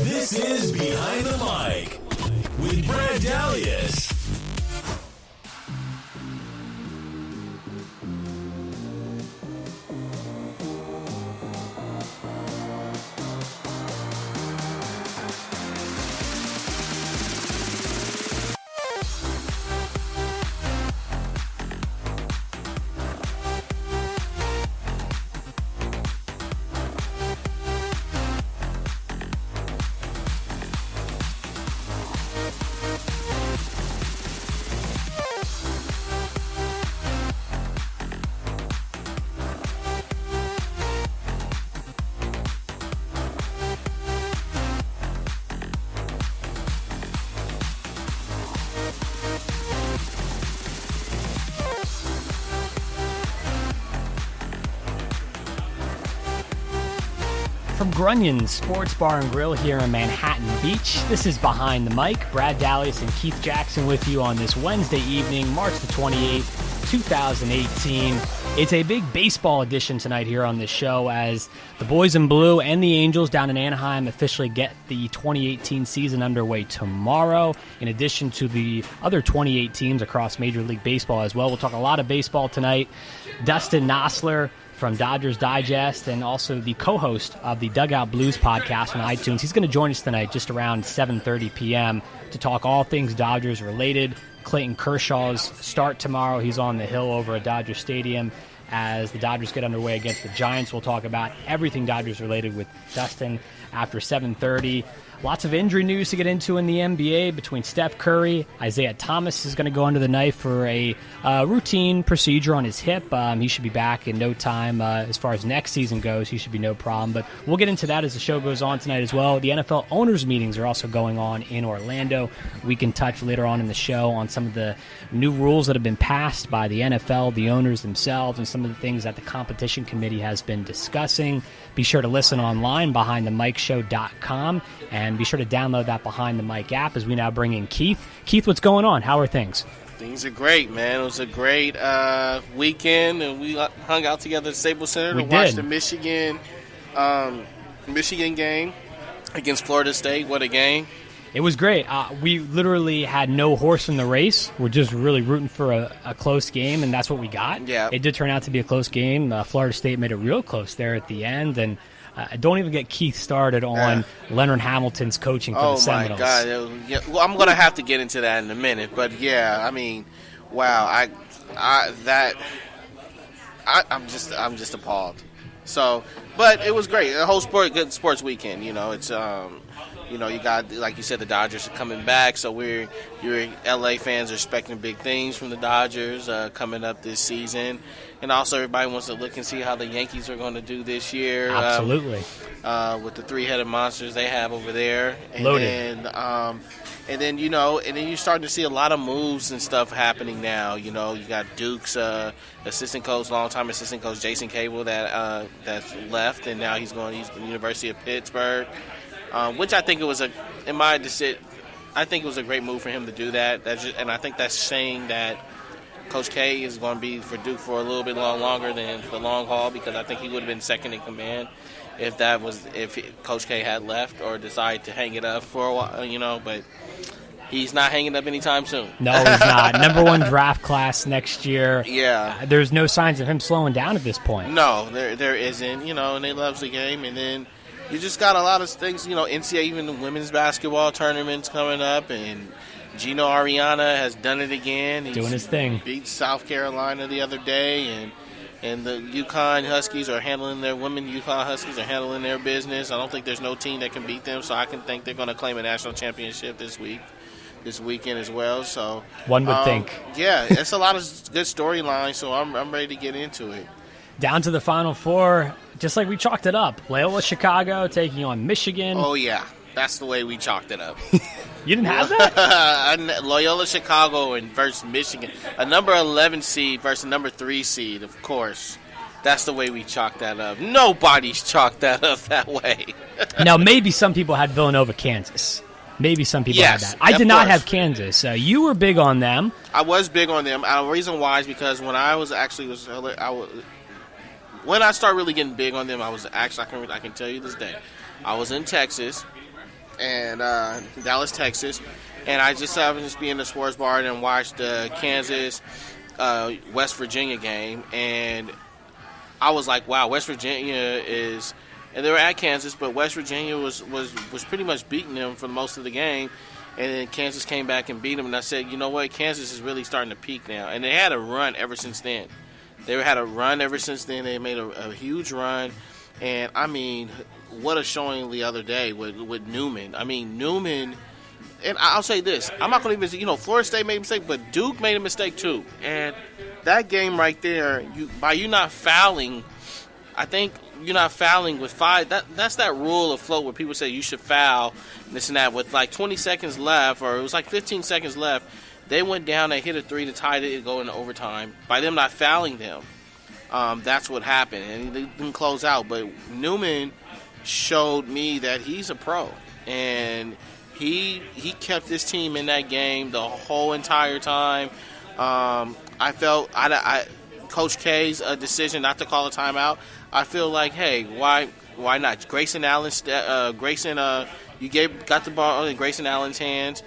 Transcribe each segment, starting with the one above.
This is Behind the Mic with Brad Dalius. From Grunyon's Sports Bar and Grill here in Manhattan Beach, this is Behind the Mic. Brad Dalius and Keith Jackson with you on this Wednesday evening, March the 28th, 2018. It's a big baseball edition tonight here on this show as the Boys in Blue and the Angels down in Anaheim officially get the 2018 season underway tomorrow, in addition to the other 28 teams across Major League Baseball as well. We'll talk a lot of baseball tonight. Dustin Nosler from Dodgers Digest and also the co-host of the Dugout Blues podcast on iTunes. He's going to join us tonight just around 7:30 p.m. to talk all things Dodgers related. Clayton Kershaw's start tomorrow. He's on the hill over at Dodger Stadium as the Dodgers get underway against the Giants. We'll talk about everything Dodgers related with Dustin after 7:30. Lots of injury news to get into in the NBA between Steph Curry. Isaiah Thomas is going to go under the knife for a routine procedure on his hip. He should be back in no time. As far as next season goes, he should be no problem. But we'll get into that as the show goes on tonight as well. The NFL owners' meetings are also going on in Orlando. We can touch later on in the show on some of the new rules that have been passed by the NFL, the owners themselves, and some of the things that the competition committee has been discussing. Be sure to listen online, BehindTheMicShow.com, and be sure to download that Behind the Mic app as we now bring in Keith. Keith, what's going on? How are things? Things are great, man. It was a great weekend, and we hung out together at Staples Center to watch the Michigan game against Florida State. What a game. It was great. We literally had no horse in the race. We're just really rooting for a close game, and that's what we got. Yeah. It did turn out to be a close game. Florida State made it real close there at the end, and don't even get Keith started on Leonard Hamilton's coaching for the Seminoles. Oh, my God. Well, I'm going to have to get into that in a minute, but, yeah, I mean, wow, I'm just appalled. So, but it was great. The whole good sports weekend, you know. It's you know, you got, like you said, the Dodgers are coming back, so your LA fans are expecting big things from the Dodgers coming up this season. And also everybody wants to look and see how the Yankees are going to do this year. Absolutely. With the three-headed monsters they have over there. And Loaded. then you're starting to see a lot of moves and stuff happening now. You know, you got Duke's assistant coach, longtime assistant coach Jason Cable that's left, and now he's to the University of Pittsburgh. Which I think it was I think it was a great move for him to do that. And I think that's saying that Coach K is going to be for Duke for a little bit longer than the long haul, because I think he would have been second in command if Coach K had left or decided to hang it up for a while, you know. But he's not hanging up anytime soon. No, he's not. Number one draft class next year. Yeah. There's no signs of him slowing down at this point. No, there isn't. You know, and they love the game, and then you just got a lot of things, you know, NCAA, even the women's basketball tournament's coming up, and Gino Ariana has done it again. He's doing his thing. Beat South Carolina the other day, and the UConn Huskies are handling UConn Huskies are handling their business. I don't think there's no team that can beat them, so I can think they're going to claim a national championship this weekend as well. So one would think. Yeah, it's a lot of good storylines, so I'm ready to get into it. Down to the Final Four, just like we chalked it up. Loyola Chicago taking on Michigan. Oh, yeah. That's the way we chalked it up. You didn't have that? Loyola Chicago versus Michigan. A number 11 seed versus a number 3 seed, of course. That's the way we chalked that up. Nobody's chalked that up that way. Now, maybe some people had Villanova, Kansas. Maybe some people had that. I did not have Kansas. You were big on them. I was big on them. The reason why is because when I when I started really getting big on them, I can tell you this day, I was in Texas, and Dallas, Texas. And I just happened to be in the sports bar and watched the Kansas West Virginia game, and I was like, wow, West Virginia is, and they were at Kansas, but West Virginia was pretty much beating them for most of the game, and then Kansas came back and beat them, and I said, you know what, Kansas is really starting to peak now, and they had a run ever since then. They had a run ever since then. They made a huge run, and I mean, what a showing the other day with Newman. I mean, Newman. And I'll say this, I'm not going to even, Florida State made a mistake, but Duke made a mistake too. And that game right there, by you not fouling, I think you're not fouling with 5. That's that rule afloat where people say you should foul, and this and that. With like 20 seconds left, or it was like 15 seconds left, they went down, they hit a 3 to tie it and go into overtime. By them not fouling them, that's what happened. And they didn't close out. But Newman showed me that he's a pro. And He kept his team in that game the whole entire time. I felt Coach K's decision not to call a timeout. I feel like, hey, why not? Grayson Allen, you got the ball in Grayson Allen's hands.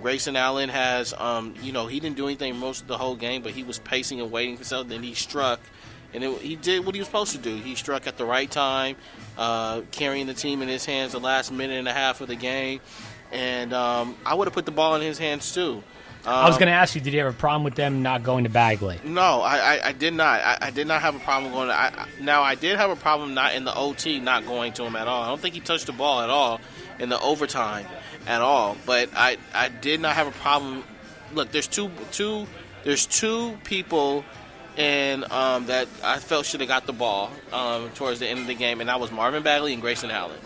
Grayson Allen has, he didn't do anything most of the whole game, but he was pacing and waiting for something. Then he struck, and he did what he was supposed to do. He struck at the right time, carrying the team in his hands the last minute and a half of the game. And I would have put the ball in his hands too. I was going to ask you, did you have a problem with them not going to Bagley? No, I did not. I did not have a problem going to. Now, I did have a problem not in the OT not going to him at all. I don't think he touched the ball at all in the overtime at all. But I did not have a problem. Look, there's two people and that I felt should have got the ball towards the end of the game, and that was Marvin Bagley and Grayson Allen.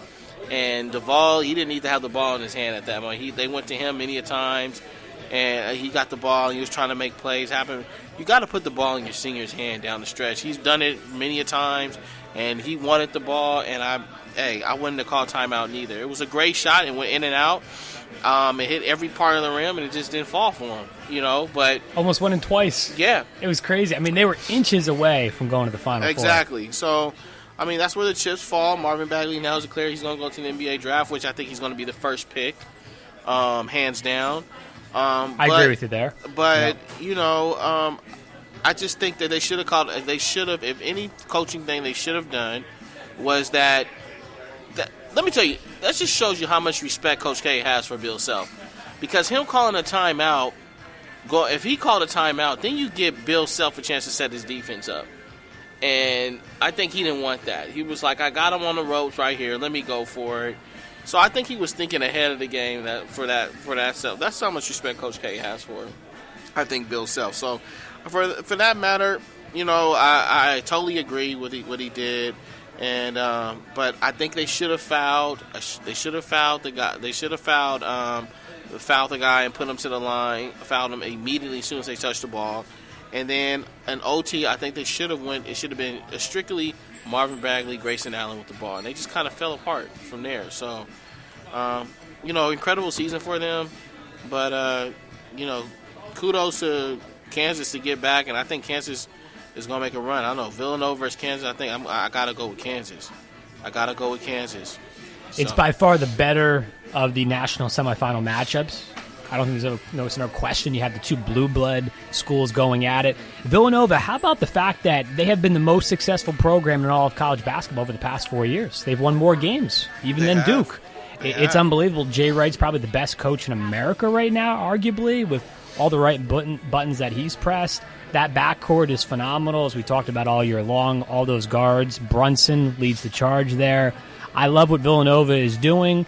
And Duvall, he didn't need to have the ball in his hand at that moment. They went to him many a times, and he got the ball, and he was trying to make plays happen. You got to put the ball in your senior's hand down the stretch. He's done it many a times, and he wanted the ball, and I wouldn't have called timeout neither. It was a great shot. It went in and out. It hit every part of the rim, and it just didn't fall for him, but almost went in twice. Yeah. It was crazy. I mean, they were inches away from going to the Final Four. Exactly. So, I mean, that's where the chips fall. Marvin Bagley now is declared he's going to go to the NBA draft, which I think he's going to be the first pick, hands down. I agree with you there. But, I just think that they should have if any coaching thing they should have done was that let me tell you, that just shows you how much respect Coach K has for Bill Self. Because him calling a timeout, if he called a timeout, then you give Bill Self a chance to set his defense up. And I think he didn't want that. He was like, I got him on the ropes right here. Let me go for it. So I think he was thinking ahead of the game for that Self. That's how much respect Coach K has for him. I think Bill Self. So for that matter, I totally agree with what he did. And but I think they should have fouled. They should have fouled the guy. They should have fouled the guy and put him to the line. Fouled him immediately as soon as they touched the ball. And then an OT, I think they should have went. It should have been strictly Marvin Bagley, Grayson Allen with the ball, and they just kind of fell apart from there. So, incredible season for them. But kudos to Kansas to get back, and I think Kansas is going to make a run. I don't know, Villanova versus Kansas, I think I got to go with Kansas. So. It's by far the better of the national semifinal matchups. I don't think there's no question. You have the two blue blood schools going at it. Villanova, how about the fact that they have been the most successful program in all of college basketball over the past 4 years? They've won more games, even than Duke. It's unbelievable. Jay Wright's probably the best coach in America right now, arguably, with all the right buttons that he's pressed. That backcourt is phenomenal, as we talked about all year long. All those guards. Brunson leads the charge there. I love what Villanova is doing.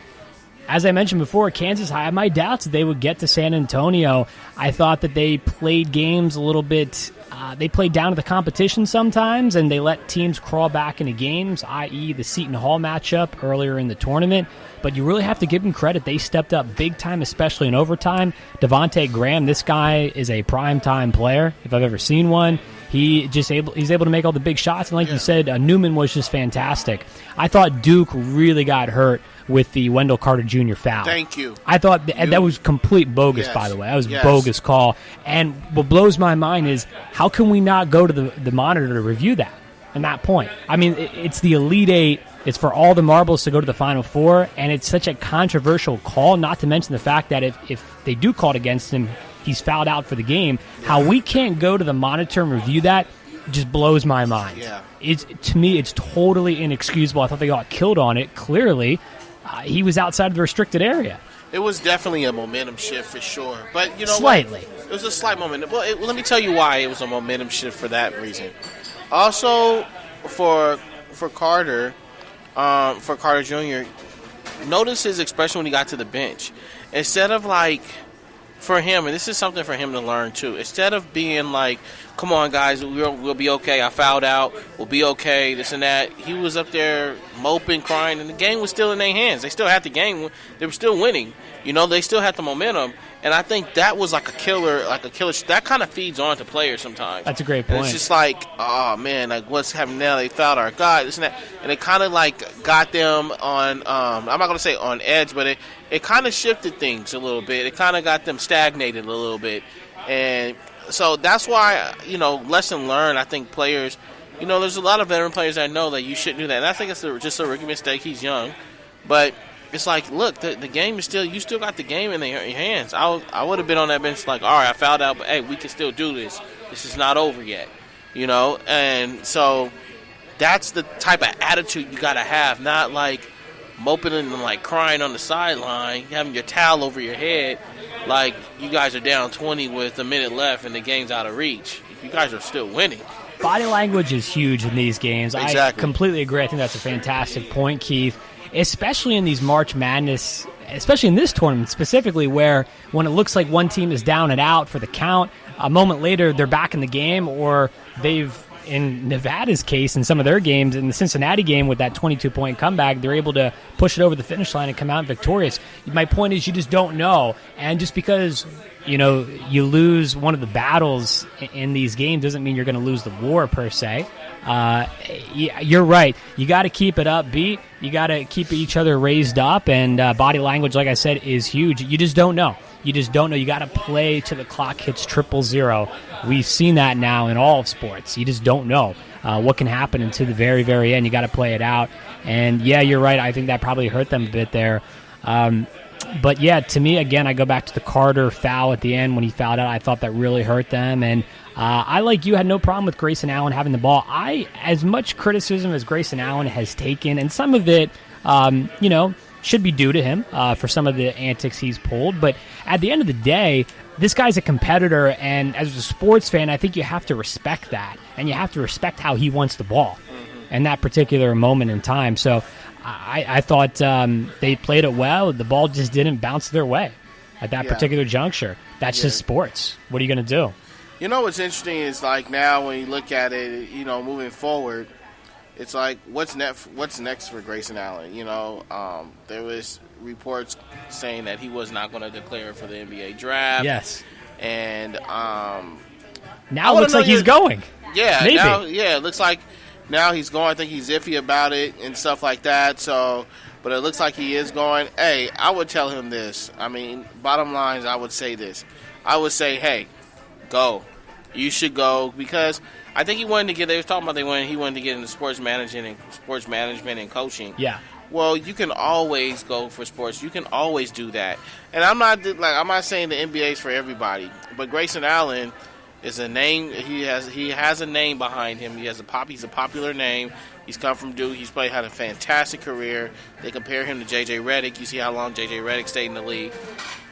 As I mentioned before, Kansas, I had my doubts that they would get to San Antonio. I thought that they played games a little bit. They played down to the competition sometimes, and they let teams crawl back into games, i.e. the Seton Hall matchup earlier in the tournament. But you really have to give them credit. They stepped up big time, especially in overtime. Devontae Graham, this guy is a prime-time player, if I've ever seen one. He's able to make all the big shots, and like you said, Newman was just fantastic. I thought Duke really got hurt with the Wendell Carter Jr. foul. Thank you. I thought that was complete bogus, by the way. That was a bogus call. And what blows my mind is, how can we not go to the monitor to review that at that point? I mean, it's the Elite Eight It's for all the marbles to go to the Final Four, and it's such a controversial call, not to mention the fact that if they do call it against him, he's fouled out for the game. How we can't go to the monitor and review that just blows my mind. Yeah. To me, it's totally inexcusable. I thought they got killed on it. Clearly, he was outside of the restricted area. It was definitely a momentum shift for sure. But you know Slightly. what? It was a slight momentum. Well, let me tell you why it was a momentum shift for that reason. Also, for Carter Jr., notice his expression when he got to the bench. Instead of for him, and this is something for him to learn too, instead of being like, come on guys, we'll be okay, I fouled out, we'll be okay, this and that, he was up there moping, crying, and the game was still in their hands. They still had the game. They were still winning. They still had the momentum. And I think that was like a killer. That kind of feeds on to players sometimes. That's a great And point. it's just like, oh man, what's happening now? They fouled our guy, this and that. And it kind of got them on, I'm not going to say on edge, but it kind of shifted things a little bit. It kind of got them stagnated a little bit. And so that's why, lesson learned, I think players, there's a lot of veteran players that know that you shouldn't do that. And I think it's just a rookie mistake. He's young. But it's like, look, the game is still, you still got the game in your hands. I would have been on that bench all right, I fouled out, but hey, we can still do this. This is not over yet, And so that's the type of attitude you got to have, not moping and crying on the sideline, having your towel over your head, like you guys are down 20 with a minute left and the game's out of reach. You guys are still winning. Body language is huge in these games. Exactly. I completely agree. I think that's a fantastic point, Keith, especially in these March Madness, especially in this tournament specifically, where when it looks like one team is down and out for the count, a moment later they're back in the game, or they've, in Nevada's case, in some of their games, in the Cincinnati game with that 22-point comeback, they're able to push it over the finish line and come out victorious. My point is, you just don't know. And just because, you lose one of the battles in these games doesn't mean you're going to lose the war, per se. You're right. You got to keep it upbeat. You got to keep each other raised up. And body language, like I said, is huge. You just don't know. You got to play till the clock hits 000. We've seen that now in all of sports. You just don't know what can happen until the very, very end. You got to play it out. And, yeah, you're right. I think that probably hurt them a bit there. But, yeah, to me, again, I go back to the Carter foul at the end when he fouled out. I thought that really hurt them. And I, like you, had no problem with Grayson Allen having the ball. As much criticism as Grayson Allen has taken, and some of it, should be due to him for some of the antics he's pulled. But at the end of the day, this guy's a competitor, and as a sports fan, I think you have to respect that, and you have to respect how he wants the ball in that particular moment in time. So I thought they played it well. The ball just didn't bounce their way at that particular juncture. That's just sports. What are you going to do? What's interesting is now when you look at it, moving forward, it's what's next for Grayson Allen? There was reports saying that he was not going to declare for the NBA draft. Yes. And now it looks like he's going. Yeah. Maybe. It looks like now he's going. I think he's iffy about it and stuff like that. So, but it looks like he is going. Hey, I would tell him this. I mean, bottom line is I would say this. I would say, hey, go. You should go, because I think he wanted to get. They were talking about he wanted to get into sports management and coaching. Yeah. Well, you can always go for sports. You can always do that. And I'm not saying the NBA is for everybody, but Grayson Allen is a name. He has a name behind him. He's a popular name. He's come from Duke. He's had a fantastic career. They compare him to J.J. Redick. You see how long J.J. Redick stayed in the league,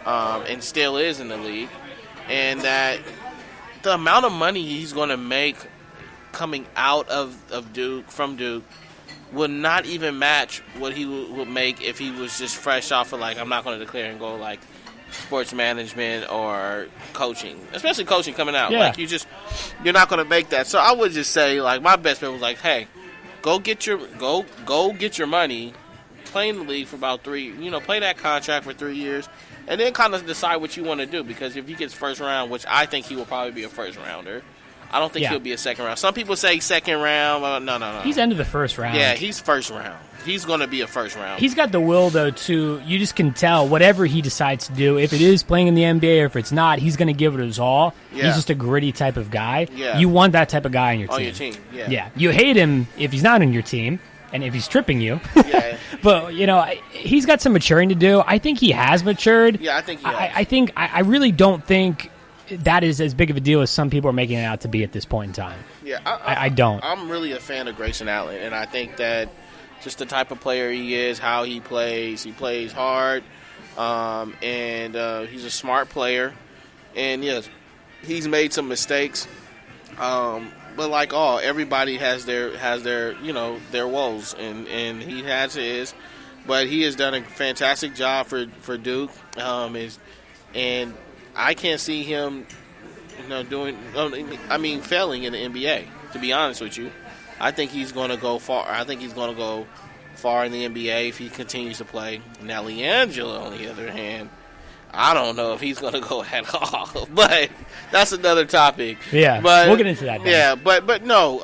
and still is in the league, and that the amount of money he's going to make coming out of Duke, from Duke, would not even match what he would make if he was just fresh off of I'm not going to declare and go sports management or coaching, especially coaching coming out. Yeah. You're not going to make that. So I would just say my best bet was hey, go get your money, play in the league for about play that contract for 3 years, and then kind of decide what you want to do. Because if he gets first round, which I think he will probably be a first rounder, I don't think he'll be a second round. Some people say second round. No. He's end of the first round. Yeah, he's first round. He's going to be a first round. He's got the will, though, you just can tell whatever he decides to do, if it is playing in the NBA or if it's not, he's going to give it his all. Yeah. He's just a gritty type of guy. Yeah. You want that type of guy on your team. On your team, yeah. Yeah. You hate him if he's not on your team. and if he's tripping you. Yeah. But, he's got some maturing to do. I think he has matured. Yeah, I think he has. I really don't think that is as big of a deal as some people are making it out to be at this point in time. Yeah, I don't. I'm really a fan of Grayson Allen, and I think that just the type of player he is, how he plays hard, and he's a smart player. And yes, he's made some mistakes, but like everybody has their their woes, and he has his. But he has done a fantastic job for Duke, and I can't see him, failing in the NBA. To be honest with you, I think he's going to go far. I think he's going to go far in the NBA if he continues to play. Now, LiAngelo, on the other hand, I don't know if he's going to go at all, but that's another topic. Yeah, but we'll get into that. Now. Yeah, but no,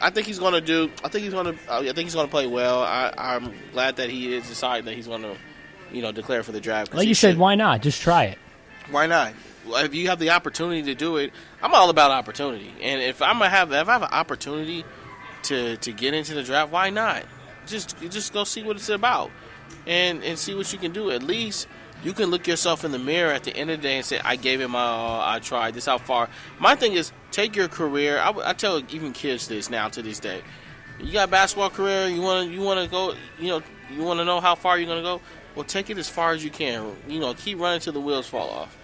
I think he's going to do. I think he's going to play well. I'm glad that he is deciding that he's going to, declare for the draft. Like you said, why not? Just try it. Why not? If you have the opportunity to do it, I'm all about opportunity. And if I have an opportunity to get into the draft, why not? Just go see what it's about, and see what you can do. At least you can look yourself in the mirror at the end of the day and say, I gave it my all, I tried. This how far. My thing is, take your career. I tell even kids this now to this day. You got a basketball career, you want to go, you want to know how far you're going to go? Well, take it as far as you can. Keep running till the wheels fall off.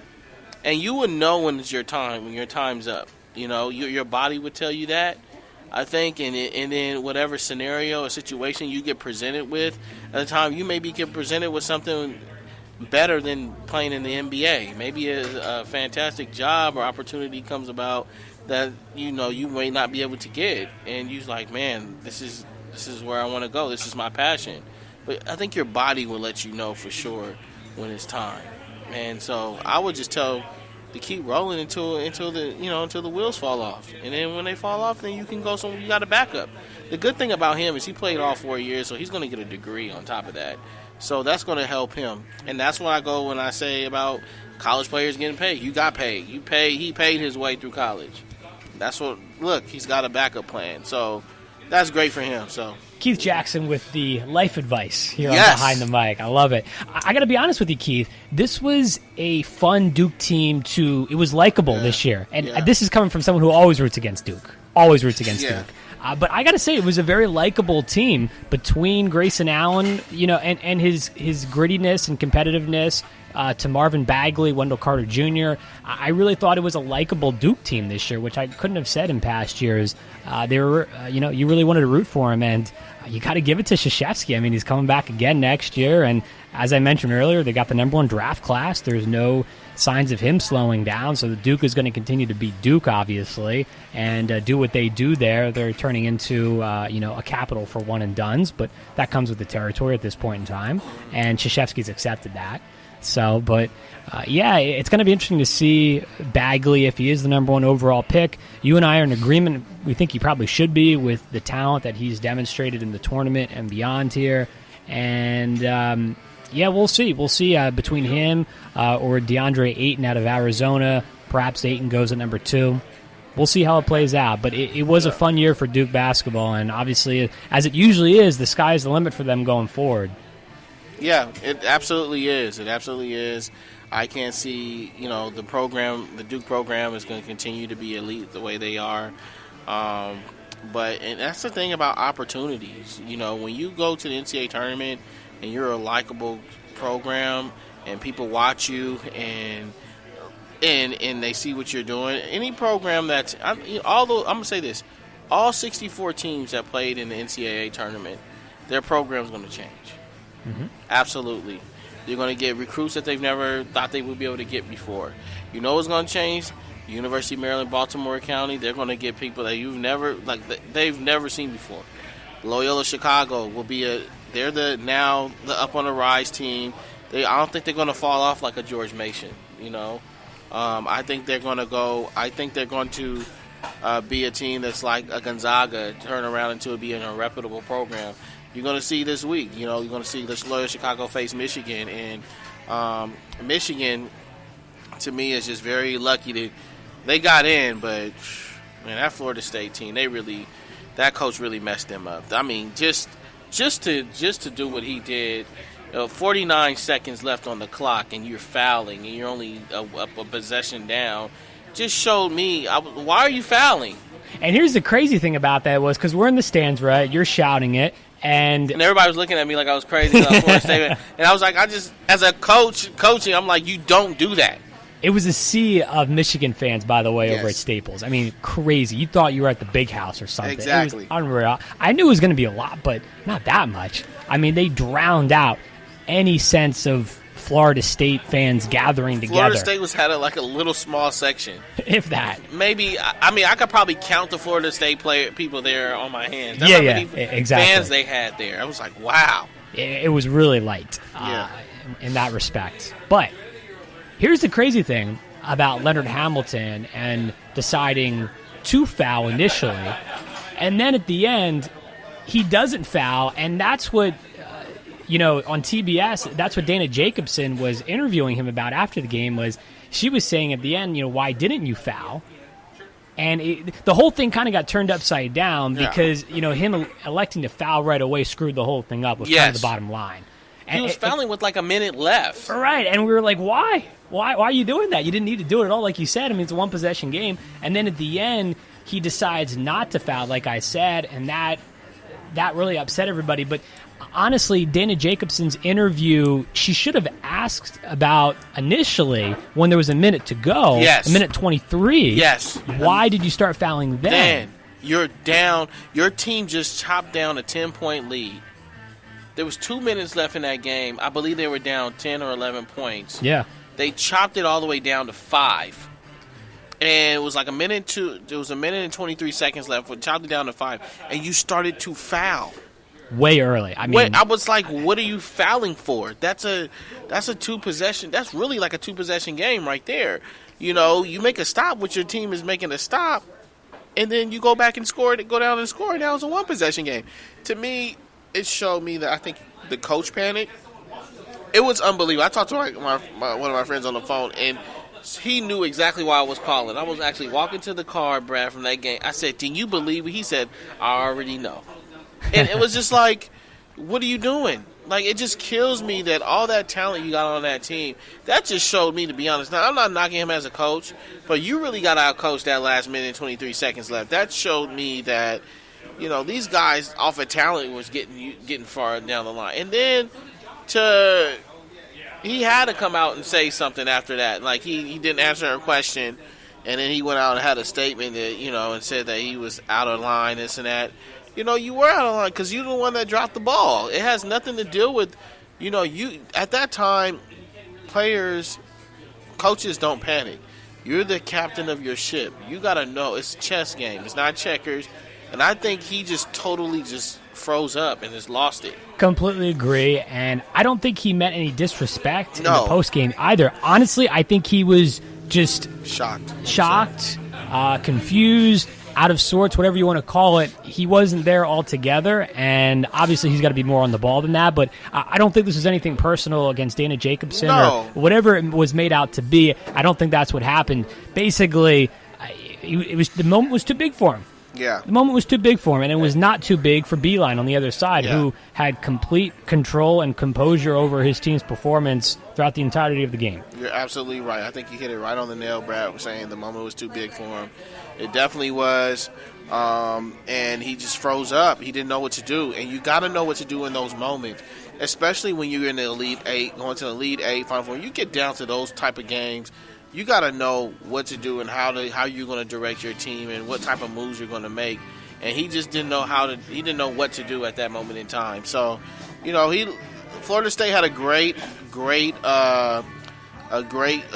And you would know when it's your time, when your time's up. Your body would tell you that, I think, and then whatever scenario or situation you get presented with at the time, you maybe get presented with something better than playing in the NBA. Maybe a fantastic job or opportunity comes about that you may not be able to get, and you're like, man, this is where I want to go. This is my passion. But I think your body will let you know for sure when it's time. And so I would just tell to keep rolling until the wheels fall off. And then when they fall off, then you can go somewhere. You got a backup. The good thing about him is he played all 4 years, so he's going to get a degree on top of that. So that's going to help him. And that's when I go when I say about college players getting paid. You got paid. He paid his way through college. He's got a backup plan. So that's great for him. So Keith Jackson with the life advice here on Behind the Mic. I love it. I got to be honest with you, Keith. This was a fun Duke team it was likable this year. And this is coming from someone who always roots against Duke. Always roots against Duke. But I got to say, it was a very likable team between Grayson Allen, and his grittiness and competitiveness to Marvin Bagley, Wendell Carter Jr. I really thought it was a likable Duke team this year, which I couldn't have said in past years. They were, you really wanted to root for him, and you got to give it to Krzyzewski. I mean, he's coming back again next year, and as I mentioned earlier, they got the #1 draft class. There's no signs of him slowing down, so the Duke is going to continue to be Duke, obviously, and do what they do there. They're turning into, a capital for one and dones, but that comes with the territory at this point in time, and Krzyzewski's accepted that. So, but it's going to be interesting to see Bagley if he is the #1 overall pick. You and I are in agreement. We think he probably should be with the talent that he's demonstrated in the tournament and beyond here. And we'll see. We'll see between him or DeAndre Ayton out of Arizona. Perhaps Ayton goes at #2. We'll see how it plays out. But it was a fun year for Duke basketball, and obviously, as it usually is, the sky's the limit for them going forward. Yeah, it absolutely is. It absolutely is. I can't see, the Duke program is going to continue to be elite the way they are. And that's the thing about opportunities. When you go to the NCAA tournament and you're a likable program and people watch you and they see what you're doing, any program I'm going to say this, all 64 teams that played in the NCAA tournament, their program's going to change. Mm-hmm. Absolutely. They're going to get recruits that they've never thought they would be able to get before. You know what's going to change? University of Maryland, Baltimore County, they're going to get people that they've never seen before. Loyola Chicago will be they're the up on the rise team. I don't think they're going to fall off like a George Mason, I think they're going to be a team that's like a Gonzaga, turn around into being a reputable program. You're going to see this week, you're going to see this Loyola Chicago face Michigan. And Michigan, to me, is just very lucky that they got in. But, man, that Florida State team, that coach really messed them up. I mean, just just to do what he did. 49 seconds left on the clock, and you're fouling, and you're only a possession down. Just showed me, why are you fouling? And here's the crazy thing about that was because we're in the stands, right? You're shouting it, and everybody was looking at me like I was crazy. And I was like, as a coaching, I'm like, you don't do that. It was a sea of Michigan fans, by the way, over at Staples. I mean, crazy. You thought you were at the big house or something. Exactly. It was unreal. I knew it was going to be a lot, but not that much. I mean, they drowned out any sense of Florida State fans gathering together. Florida State had like a little small section. If that. Maybe, I could probably count the Florida State people there on my hands. That's how many exactly. fans they had there. I was like, wow. It was really light in that respect. But here's the crazy thing about Leonard Hamilton and deciding to foul initially. And then at the end, he doesn't foul, and that's what on TBS, that's what Dana Jacobson was interviewing him about after the game. Was she was saying at the end, why didn't you foul? And the whole thing kind of got turned upside down because him electing to foul right away screwed the whole thing up. Was kind of the bottom line. He was fouling with like a minute left. Right, and we were like, why? Why are you doing that? You didn't need to do it at all, like you said. I mean, it's a one-possession game. And then at the end, he decides not to foul, like I said, and that really upset everybody. But honestly, Dana Jacobson's interview, she should have asked about initially when there was a minute to go. Yes. A minute 23. Yes. Why did you start fouling then? You're down. Your team just chopped down a 10-point lead. There was 2 minutes left in that game. I believe they were down 10 or 11 points. Yeah. They chopped it all the way down to 5. And it was like a minute and 23 seconds left. We chopped it down to 5. And you started to foul. Way early. I mean, I was like, what are you fouling for? That's a 2-possession. That's really like a 2-possession game right there. You make a stop, which your team is making a stop, and then you go back and go down and score. Now it's a 1-possession game. To me, it showed me that I think the coach panicked. It was unbelievable. I talked to one of my friends on the phone, and he knew exactly why I was calling. I was actually walking to the car, Brad, from that game. I said, "Can you believe it?" He said, "I already know." And it was just like, what are you doing? Like, it just kills me that all that talent you got on that team, that just showed me, to be honest. Now, I'm not knocking him as a coach, but you really got out-coached that last minute and 23 seconds left. That showed me that, these guys off of talent was getting far down the line. And then he had to come out and say something after that. Like, he didn't answer a question, and then he went out and had a statement that, and said that he was out of line, this and that. You were out of line because you're the one that dropped the ball. It has nothing to do with, you at that time, coaches don't panic. You're the captain of your ship. You got to know it's a chess game. It's not checkers. And I think he just totally just froze up and just lost it. Completely agree. And I don't think he meant any disrespect in the postgame either. Honestly, I think he was just shocked, confused, out of sorts, whatever you want to call it. He wasn't there altogether, and obviously he's got to be more on the ball than that, but I don't think this was anything personal against Dana Jacobson or whatever it was made out to be. I don't think that's what happened. Basically, the moment was too big for him. Yeah. The moment was too big for him, and it was not too big for Beeline on the other side, who had complete control and composure over his team's performance throughout the entirety of the game. You're absolutely right. I think you hit it right on the nail, Brad, was saying the moment was too big for him. It definitely was, and he just froze up. He didn't know what to do, and you got to know what to do in those moments, especially when you're in the Elite Eight, going to the Elite Eight, Final Four. You get down to those type of games, you got to know what to do and how you're going to direct your team and what type of moves you're going to make. And he just didn't know he didn't know what to do at that moment in time. So, Florida State had a great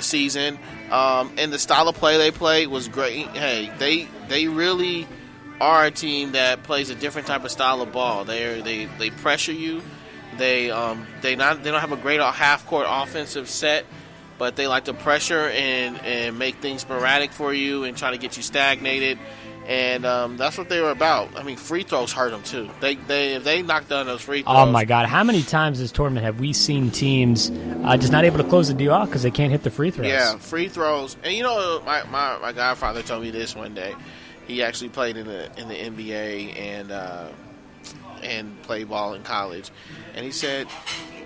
season. And the style of play they played was great. Hey, they really are a team that plays a different type of style of ball. They pressure you. They don't have a great half court offensive set, but they like to pressure and make things sporadic for you and try to get you stagnated. And that's what they were about. I mean, free throws hurt them too. If they knocked down those free throws. Oh my God! How many times this tournament have we seen teams just not able to close the deal out because they can't hit the free throws? Yeah, free throws. And my godfather told me this one day. He actually played in the NBA, and and played ball in college. And he said,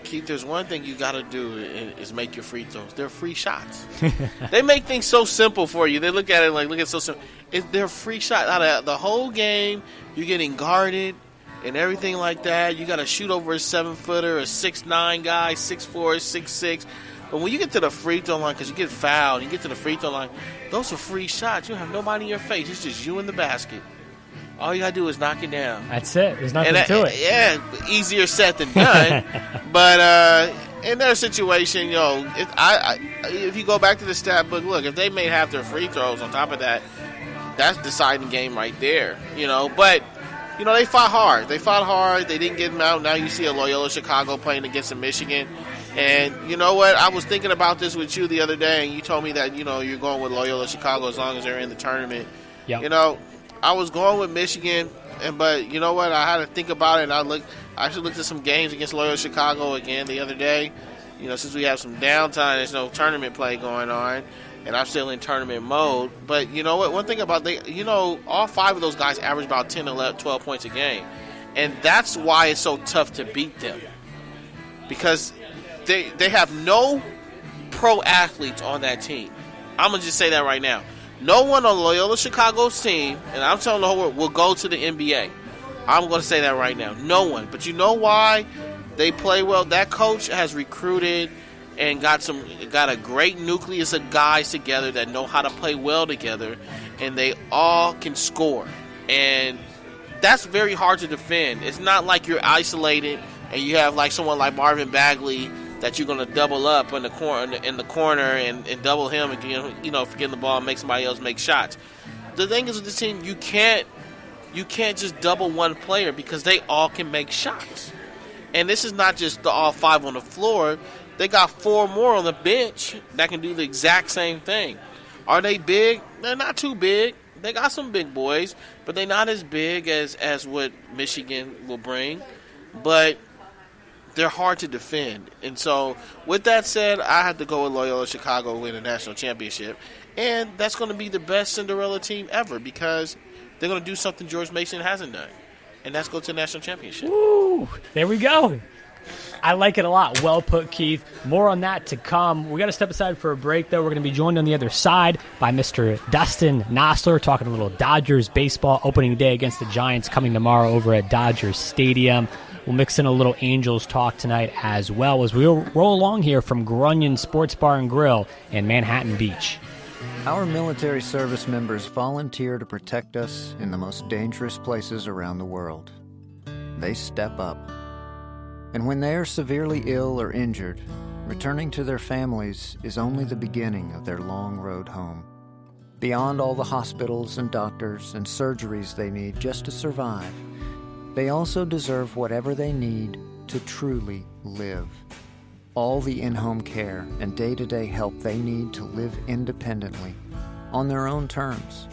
Keith, there's one thing you got to do is make your free throws. They're free shots. They make things so simple for you. They look at it like, look at it so simple. They're free shots. Out of the whole game, you're getting guarded and everything like that. You got to shoot over a 7-footer, a 6'9" guy, 6'4", 6'6". But when you get to the free throw line, because you get fouled, you get to the free throw line, those are free shots. You have nobody in your face. It's just you in the basket. All you got to do is knock it down. That's it. There's nothing to it. Yeah, easier said than done. But in their situation, if you go back to the stat book, look, if they made half their free throws on top of that, that's deciding game right there. But they fought hard. They didn't get them out. Now you see a Loyola Chicago playing against a Michigan. And you know what? I was thinking about this with you the other day, and you told me that, you're going with Loyola Chicago as long as they're in the tournament. Yep. I was going with Michigan, but you know what? I had to think about it, and I actually looked at some games against Loyola Chicago again the other day. Since we have some downtime, there's no tournament play going on, and I'm still in tournament mode. But you know what? One thing about all 5 of those guys average about 10, 11, 12 points a game, and that's why it's so tough to beat them, because they have no pro athletes on that team. I'm going to just say that right now. No one on Loyola Chicago's team, and I'm telling the whole world, will go to the NBA. I'm going to say that right now. No one. But you know why they play well? That coach has recruited and got a great nucleus of guys together that know how to play well together, and they all can score. And that's very hard to defend. It's not like you're isolated and you have like someone like Marvin Bagley that you're going to double up in the corner and double him and forgetting the ball and make somebody else make shots. The thing is with this team, you can't just double one player because they all can make shots. And this is not just the all 5 on the floor. They got 4 more on the bench that can do the exact same thing. Are they big? They're not too big. They got some big boys, but they're not as big as what Michigan will bring. But they're hard to defend. And so, with that said, I have to go with Loyola Chicago win a national championship. And that's going to be the best Cinderella team ever because they're going to do something George Mason hasn't done. And that's go to the national championship. Woo! There we go. I like it a lot. Well put, Keith. More on that to come. We got to step aside for a break, though. We're going to be joined on the other side by Mr. Dustin Nosler, talking a little Dodgers baseball opening day against the Giants coming tomorrow over at Dodgers Stadium. We'll mix in a little Angels talk tonight as well as we roll along here from Grunion Sports Bar and Grill in Manhattan Beach. Our military service members volunteer to protect us in the most dangerous places around the world. They step up. And when they are severely ill or injured, returning to their families is only the beginning of their long road home. Beyond all the hospitals and doctors and surgeries they need just to survive, they also deserve whatever they need to truly live. All the in-home care and day-to-day help they need to live independently, on their own terms.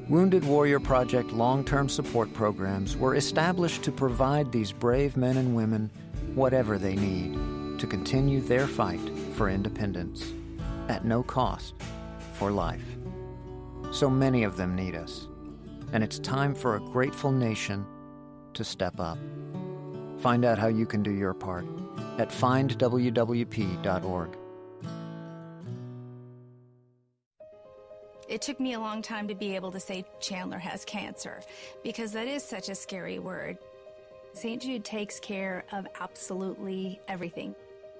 Wounded Warrior Project long-term support programs were established to provide these brave men and women whatever they need to continue their fight for independence, at no cost, for life. So many of them need us, and it's time for a grateful nation to step up. Find out how you can do your part at findwwp.org. It took me a long time to be able to say Chandler has cancer because that is such a scary word. St. Jude takes care of absolutely everything.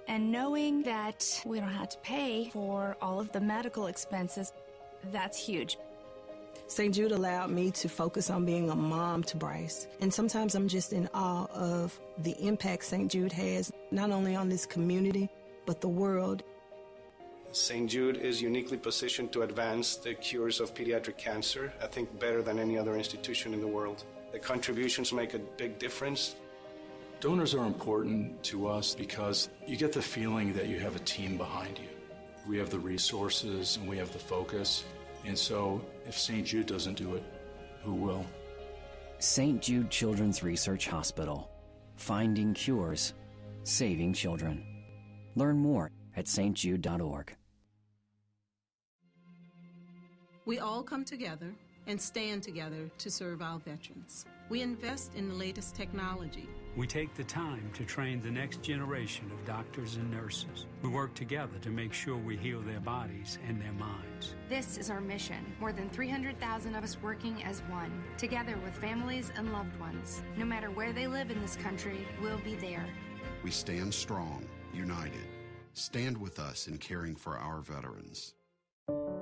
And knowing that we don't have to pay for all of the medical expenses, that's huge. St. Jude allowed me to focus on being a mom to Bryce. And sometimes I'm just in awe of the impact St. Jude has, not only on this community, but the world. St. Jude is uniquely positioned to advance the cures of pediatric cancer, I think better than any other institution in the world. The contributions make a big difference. Donors are important to us because you get the feeling that you have a team behind you. We have the resources and we have the focus. And so if St. Jude doesn't do it, who will? St. Jude Children's Research Hospital. Finding cures. Saving children. Learn more at stjude.org. We all come together and stand together to serve our veterans. We invest in the latest technology. We take the time to train the next generation of doctors and nurses. We work together to make sure we heal their bodies and their minds. This is our mission. More than 300,000 of us working as one, together with families and loved ones. No matter where they live in this country, we'll be there. We stand strong, united. Stand with us in caring for our veterans.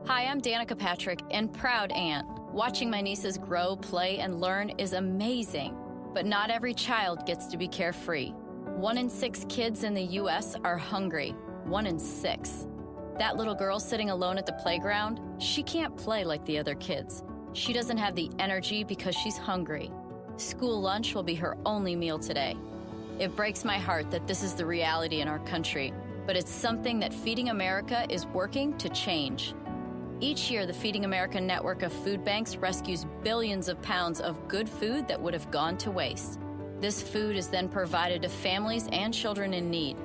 Hi, I'm Danica Patrick and proud aunt. Watching my nieces grow, play, and learn is amazing. But not every child gets to be carefree. 1 in 6 kids in the U.S. are hungry. 1 in 6. That little girl sitting alone at the playground, she can't play like the other kids. She doesn't have the energy because she's hungry. School lunch will be her only meal today. It breaks my heart that this is the reality in our country, but it's something that Feeding America is working to change. Each year, the Feeding America network of food banks rescues billions of pounds of good food that would have gone to waste. This food is then provided to families and children in need.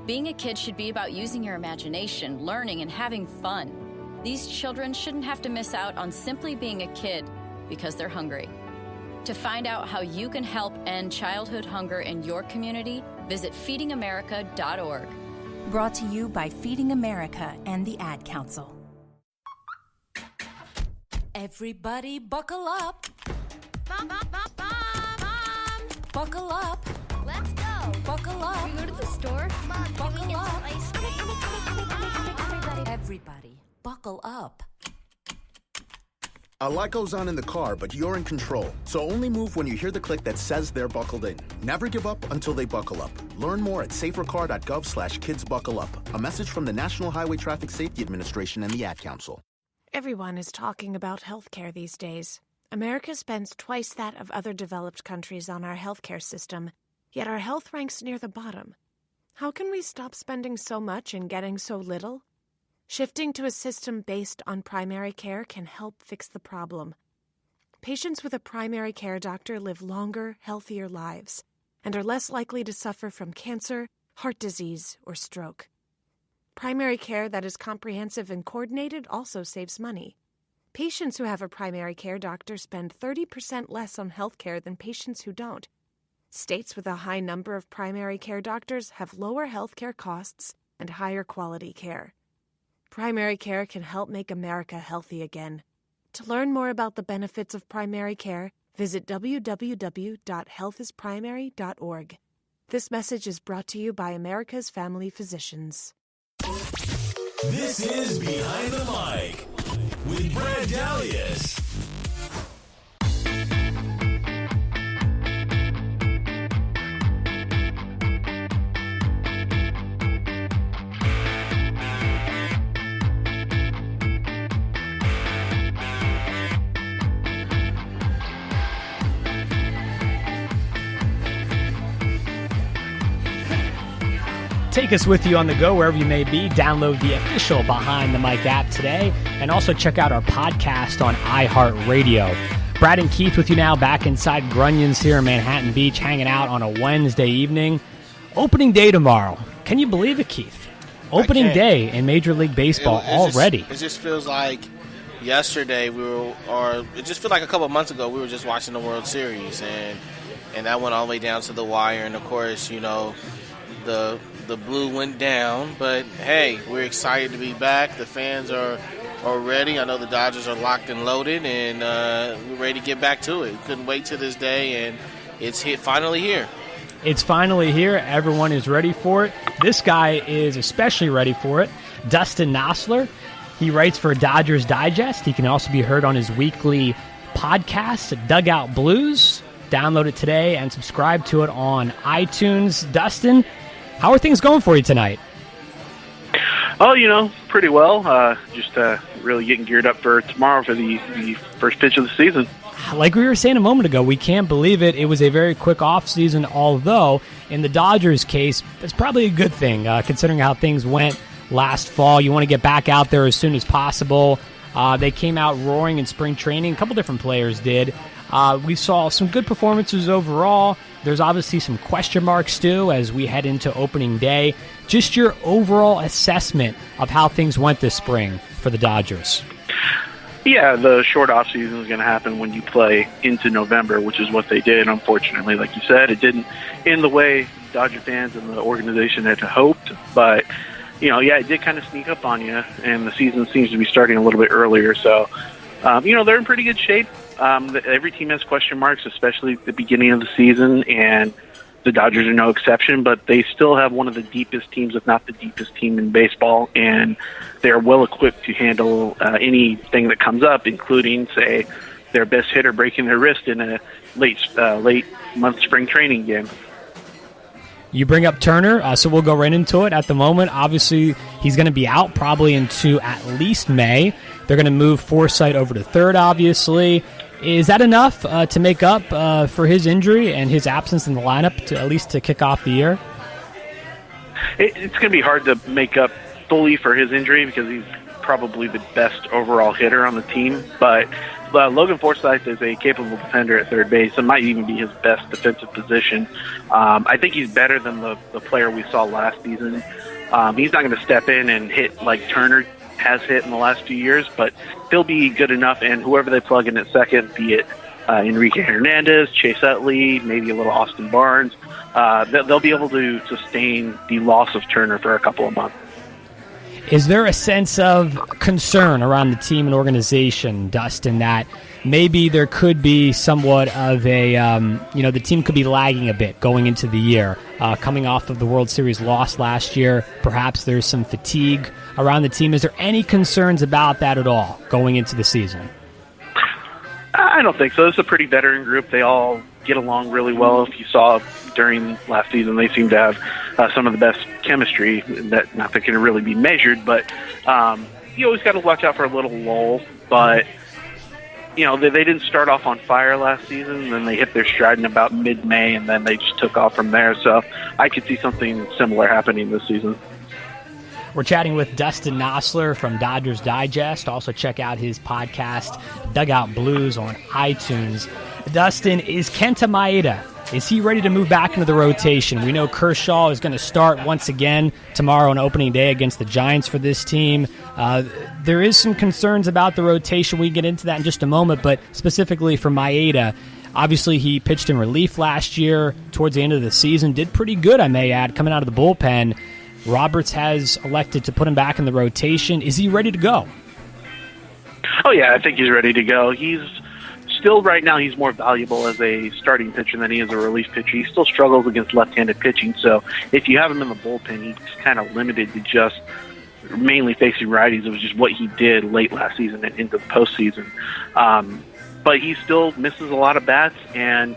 Being a kid should be about using your imagination, learning, and having fun. These children shouldn't have to miss out on simply being a kid because they're hungry. To find out how you can help end childhood hunger in your community, visit feedingamerica.org. Brought to you by Feeding America and the Ad Council. Everybody buckle up. Mom. Buckle up. Let's go. Buckle up. Can we go to the store? Mom, buckle can we get up. some ice cream? Everybody, buckle up. A lot goes on in the car, but you're in control. So only move when you hear the click that says they're buckled in. Never give up until they buckle up. Learn more at safercar.gov/kidsbuckleup. A message from the National Highway Traffic Safety Administration and the Ad Council. Everyone is talking about healthcare these days. America spends twice that of other developed countries on our healthcare system, yet our health ranks near the bottom. How can we stop spending so much and getting so little? Shifting to a system based on primary care can help fix the problem. Patients with a primary care doctor live longer, healthier lives and are less likely to suffer from cancer, heart disease, or stroke. Primary care that is comprehensive and coordinated also saves money. Patients who have a primary care doctor spend 30% less on health care than patients who don't. States with a high number of primary care doctors have lower health care costs and higher quality care. Primary care can help make America healthy again. To learn more about the benefits of primary care, visit www.healthisprimary.org. This message is brought to you by America's Family Physicians. This is Behind the Mic with Brad Dalius. Take us with you on the go wherever you may be. Download the official Behind the Mic app today, and also check out our podcast on iHeartRadio. Brad and Keith with you now, back inside Grunyon's here in Manhattan Beach, hanging out on a Wednesday evening. Opening day tomorrow. Can you believe it, Keith? Opening day in Major League Baseball already. It just feels like yesterday it just feels like a couple of months ago we were just watching the World Series, and that went all the way down to the wire, and of course, you know, the blue went down, but hey, we're excited to be back. The fans are ready. I know the Dodgers are locked and loaded, and we're ready to get back to it. Couldn't wait to this day, and it's finally here. It's finally here. Everyone is ready for it. This guy is especially ready for it. Dustin Nosler. He writes for Dodgers Digest. He can also be heard on his weekly podcast, Dugout Blues. Download it today and subscribe to it on iTunes. Dustin, how are things going for you tonight? Oh, you know, pretty well. Just really getting geared up for tomorrow for the first pitch of the season. Like we were saying a moment ago, we can't believe it. It was a very quick offseason, although in the Dodgers' case, it's probably a good thing, considering how things went last fall. You want to get back out there as soon as possible. They came out roaring in spring training. A couple different players did. We saw some good performances overall. There's obviously some question marks, too, as we head into opening day. Just your overall assessment of how things went this spring for the Dodgers. Yeah, the short off season is going to happen when you play into November, which is what they did. Unfortunately, like you said, it didn't end the way Dodger fans and the organization had hoped. But, it did kind of sneak up on you, and the season seems to be starting a little bit earlier. So, they're in pretty good shape. Every team has question marks, especially at the beginning of the season, and the Dodgers are no exception, but they still have one of the deepest teams, if not the deepest team in baseball, and they're well equipped to handle anything that comes up, including, say, their best hitter breaking their wrist in a late month spring training game. You bring up Turner, so we'll go right into it. At the moment, obviously, he's going to be out probably into at least May. They're going to move Forsythe over to third, obviously. Is that enough to make up for his injury and his absence in the lineup, to at least to kick off the year? It's going to be hard to make up fully for his injury because he's probably the best overall hitter on the team. But Logan Forsythe is a capable defender at third base. It might even be his best defensive position. I think he's better than the player we saw last season. He's not going to step in and hit like Turner has hit in the last few years, but he'll be good enough, and whoever they plug in at second, be it Enrique Hernandez, Chase Utley, maybe a little Austin Barnes, they'll be able to sustain the loss of Turner for a couple of months. Is there a sense of concern around the team and organization, Dustin, that maybe there could be somewhat of a, the team could be lagging a bit going into the year, coming off of the World Series loss last year? Perhaps there's some fatigue around the team. Is there any concerns about that at all going into the season? I don't think so. It's a pretty veteran group. They all get along really well. If you saw during last season, they seem to have some of the best chemistry. Not that can really be measured, but you always got to watch out for a little lull. But they didn't start off on fire last season, and then they hit their stride in about mid-May, and then they just took off from there. So I could see something similar happening this season. We're chatting with Dustin Nosler from Dodgers Digest. Also check out his podcast, Dugout Blues, on iTunes. Dustin, is Kenta Maeda, is he ready to move back into the rotation? We know Kershaw is going to start once again tomorrow on opening day against the Giants for this team. There is some concerns about the rotation. We can get into that in just a moment, but specifically for Maeda, obviously he pitched in relief last year towards the end of the season, did pretty good, I may add, coming out of the bullpen. Roberts has elected to put him back in the rotation. Is he ready to go? Oh, yeah, I think he's ready to go. He's still, right now, he's more valuable as a starting pitcher than he is a relief pitcher. He still struggles against left-handed pitching, so if you have him in the bullpen, he's kind of limited to just mainly facing righties. It was just what he did late last season and into the postseason. But he still misses a lot of bats, and,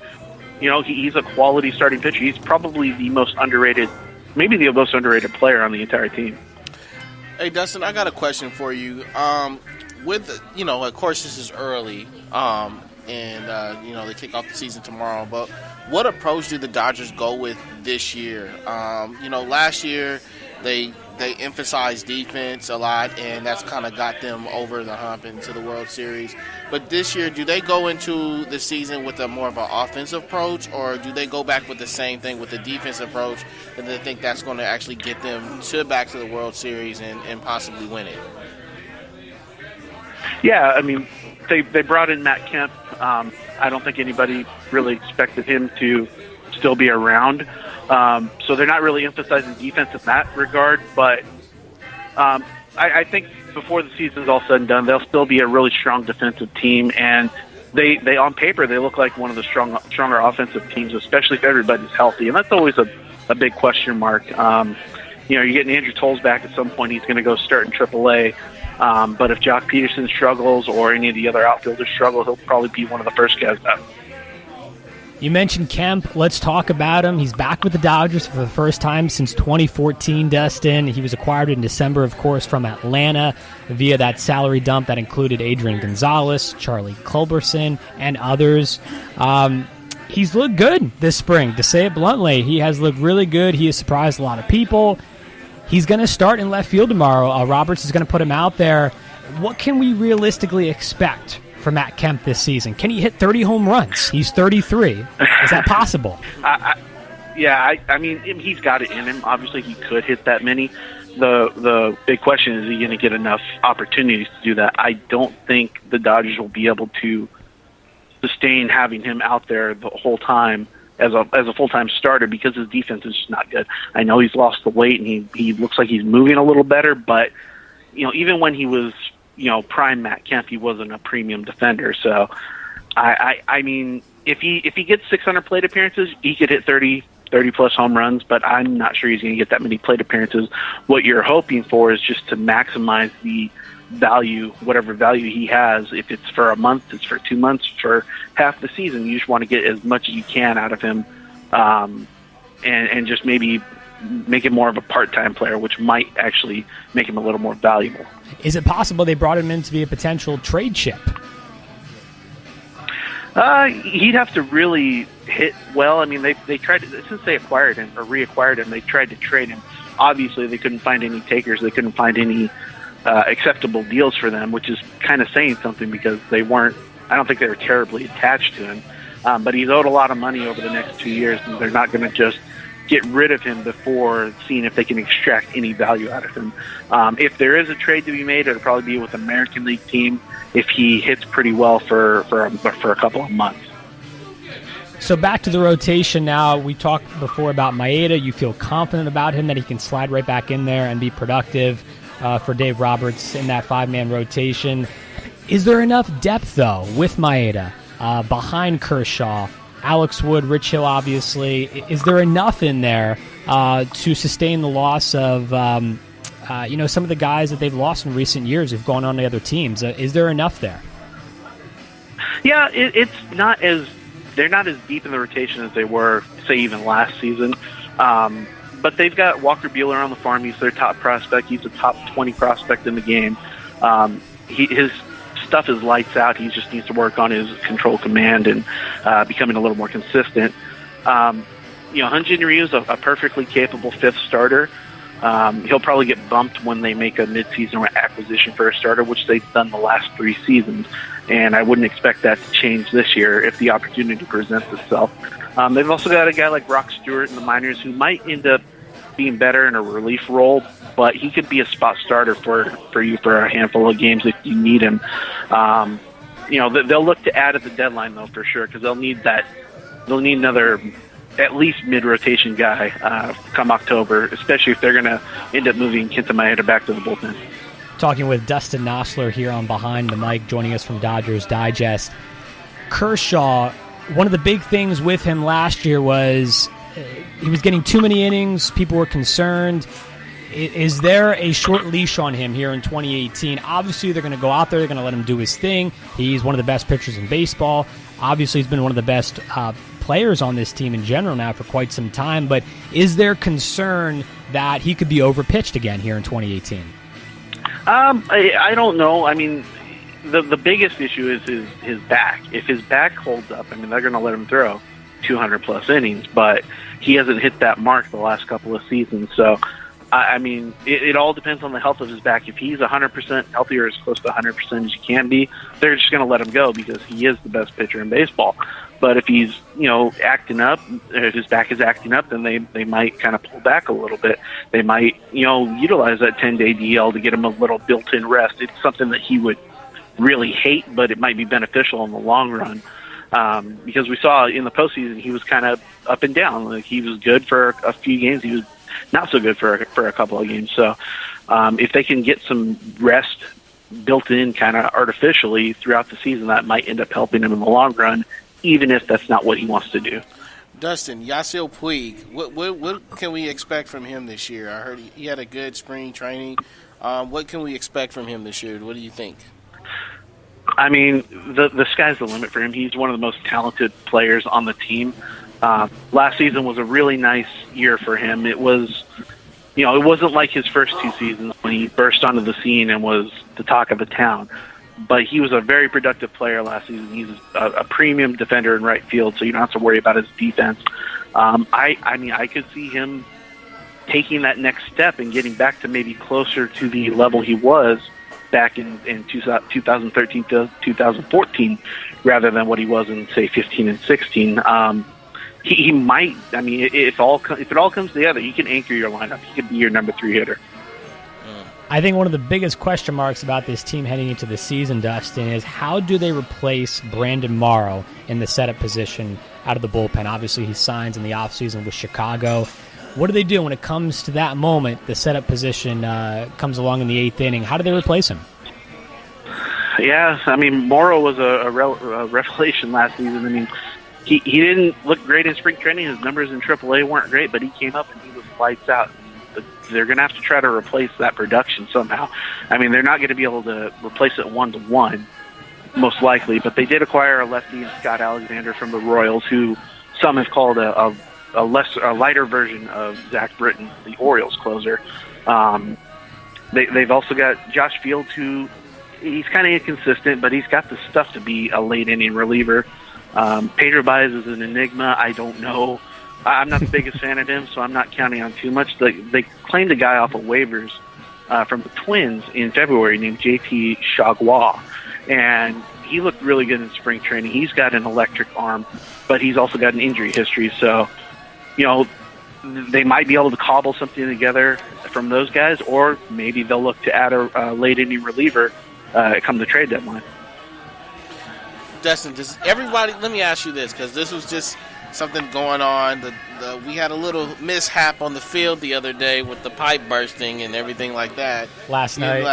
he's a quality starting pitcher. He's probably the most underrated, maybe the most underrated player on the entire team. Hey, Dustin, I got a question for you. Of course, this is early, they kick off the season tomorrow, but what approach do the Dodgers go with this year? Last year they emphasized defense a lot, and that's kind of got them over the hump into the World Series. But this year, do they go into the season with a more of an offensive approach, or do they go back with the same thing with the defensive approach, and they think that's going to actually get them back to the World Series and possibly win it? Yeah, I mean, they brought in Matt Kemp. I don't think anybody really expected him to still be around. So they're not really emphasizing defense in that regard. But I think before the season's all said and done, they'll still be a really strong defensive team. And they on paper, they look like one of the stronger offensive teams, especially if everybody's healthy. And that's always a big question mark. You're getting Andrew Tolles back at some point. He's going to go start in AAA. But if Jock Peterson struggles or any of the other outfielders struggle, he'll probably be one of the first guys up. You mentioned Kemp. Let's talk about him. He's back with the Dodgers for the first time since 2014, Dustin. He was acquired in December, of course, from Atlanta via that salary dump that included Adrian Gonzalez, Charlie Culberson, and others. He's looked good this spring, to say it bluntly. He has looked really good. He has surprised a lot of people. He's going to start in left field tomorrow. Roberts is going to put him out there. What can we realistically expect from Matt Kemp this season? Can he hit 30 home runs? He's 33. Is that possible? Yeah, I mean, he's got it in him. Obviously, he could hit that many. The big question is he going to get enough opportunities to do that? I don't think the Dodgers will be able to sustain having him out there the whole time as a full-time starter because his defense is just not good. I know he's lost the weight and he looks like he's moving a little better, but even when he was prime Matt Kemp, he wasn't a premium defender. So I mean, if he gets 600 plate appearances, he could hit 30 plus home runs, but I'm not sure he's going to get that many plate appearances. What you're hoping for is just to maximize the value, whatever value he has. If it's for a month, it's for 2 months, for half the season, you just want to get as much as you can out of him, and just maybe make him more of a part-time player, which might actually make him a little more valuable. Is it possible they brought him in to be a potential trade chip? He'd have to really hit well. I mean, they tried to, since they acquired him or reacquired him, they tried to trade him. Obviously, they couldn't find any takers. They couldn't find any acceptable deals for them, which is kind of saying something because I don't think they were terribly attached to him. But he's owed a lot of money over the next 2 years, and they're not going to just get rid of him before seeing if they can extract any value out of him. If there is a trade to be made, it'll probably be with an American League team if he hits pretty well for a couple of months. So back to the rotation now. We talked before about Maeda. You feel confident about him that he can slide right back in there and be productive for Dave Roberts in that five-man rotation. Is there enough depth, though, with Maeda behind Kershaw, Alex Wood, Rich Hill, obviously? Is there enough in there to sustain the loss of some of the guys that they've lost in recent years who've gone on to other teams? Is there enough there? Yeah, it's not as they're not as deep in the rotation as they were, say, even last season. But they've got Walker Buehler on the farm. He's their top prospect. He's a top 20 prospect in the game. His stuff is lights out. He just needs to work on his control command and becoming a little more consistent. Hyun-Jin Ryu is a perfectly capable fifth starter. He'll probably get bumped when they make a midseason acquisition for a starter, which they've done the last 3 seasons. And I wouldn't expect that to change this year if the opportunity presents itself. They've also got a guy like Brock Stewart in the minors who might end up being better in a relief role, but he could be a spot starter for you for a handful of games if you need him. They'll look to add at the deadline, though, for sure, because they'll need another at least mid-rotation guy come October, especially if they're going to end up moving Kenta Maeda back to the bullpen. Talking with Dustin Nosler here on Behind the Mic, joining us from Dodgers Digest. Kershaw, one of the big things with him last year was he was getting too many innings. People were concerned. Is there a short leash on him here in 2018? Obviously, they're going to go out there. They're going to let him do his thing. He's one of the best pitchers in baseball. Obviously, he's been one of the best players on this team in general now for quite some time. But is there concern that he could be overpitched again here in 2018? I don't know. I mean, the biggest issue is his back. If his back holds up, they're going to let him throw 200-plus innings, but he hasn't hit that mark the last couple of seasons. So, it all depends on the health of his back. If he's 100% healthy or as close to 100% as he can be, they're just going to let him go because he is the best pitcher in baseball. But if he's, acting up, if his back is acting up, then they might kind of pull back a little bit. They might, utilize that 10-day DL to get him a little built-in rest. It's something that he would really hate, but it might be beneficial in the long run. Because we saw in the postseason he was kind of up and down. Like, he was good for a few games. He was not so good for a couple of games. So if they can get some rest built in kind of artificially throughout the season, that might end up helping him in the long run, even if that's not what he wants to do. Dustin, Yasiel Puig, what can we expect from him this year? I heard he had a good spring training. What can we expect from him this year? What do you think? The sky's the limit for him. He's one of the most talented players on the team. Last season was a really nice year for him. It was, it wasn't like his first 2 seasons when he burst onto the scene and was the talk of the town. But he was a very productive player last season. He's a premium defender in right field, so you don't have to worry about his defense. I could see him taking that next step and getting back to maybe closer to the level he was back in 2013 to 2014 rather than what he was in, say, 15 and 16. he might. I mean, if it all comes together, he can anchor your lineup. He could be your number 3 hitter. I think one of the biggest question marks about this team heading into the season, Dustin, is how do they replace Brandon Morrow in the setup position out of the bullpen? Obviously, he signs in the offseason with Chicago. What do they do when it comes to that moment, the setup position comes along in the 8th inning? How do they replace him? Yeah, I mean, Morrow was a revelation last season. I mean, he didn't look great in spring training. His numbers in AAA weren't great, but he came up and he was lights out. They're going to have to try to replace that production somehow. I mean, they're not going to be able to replace it 1-to-1, most likely, but they did acquire a lefty in Scott Alexander from the Royals, who some have called a lighter version of Zach Britton, the Orioles closer. They've also got Josh Fields, who he's kind of inconsistent, but he's got the stuff to be a late inning reliever. Pedro Baez is an enigma. I don't know. I'm not the biggest fan of him, so I'm not counting on too much. They claimed a guy off of waivers from the Twins in February named JT Chagua, and he looked really good in spring training. He's got an electric arm, but he's also got an injury history. So, they might be able to cobble something together from those guys, or maybe they'll look to add a late inning reliever come the trade deadline. Dustin, does everybody? Let me ask you this, because this was just something going on. We had a little mishap on the field the other day with the pipe bursting and everything like that. Last night.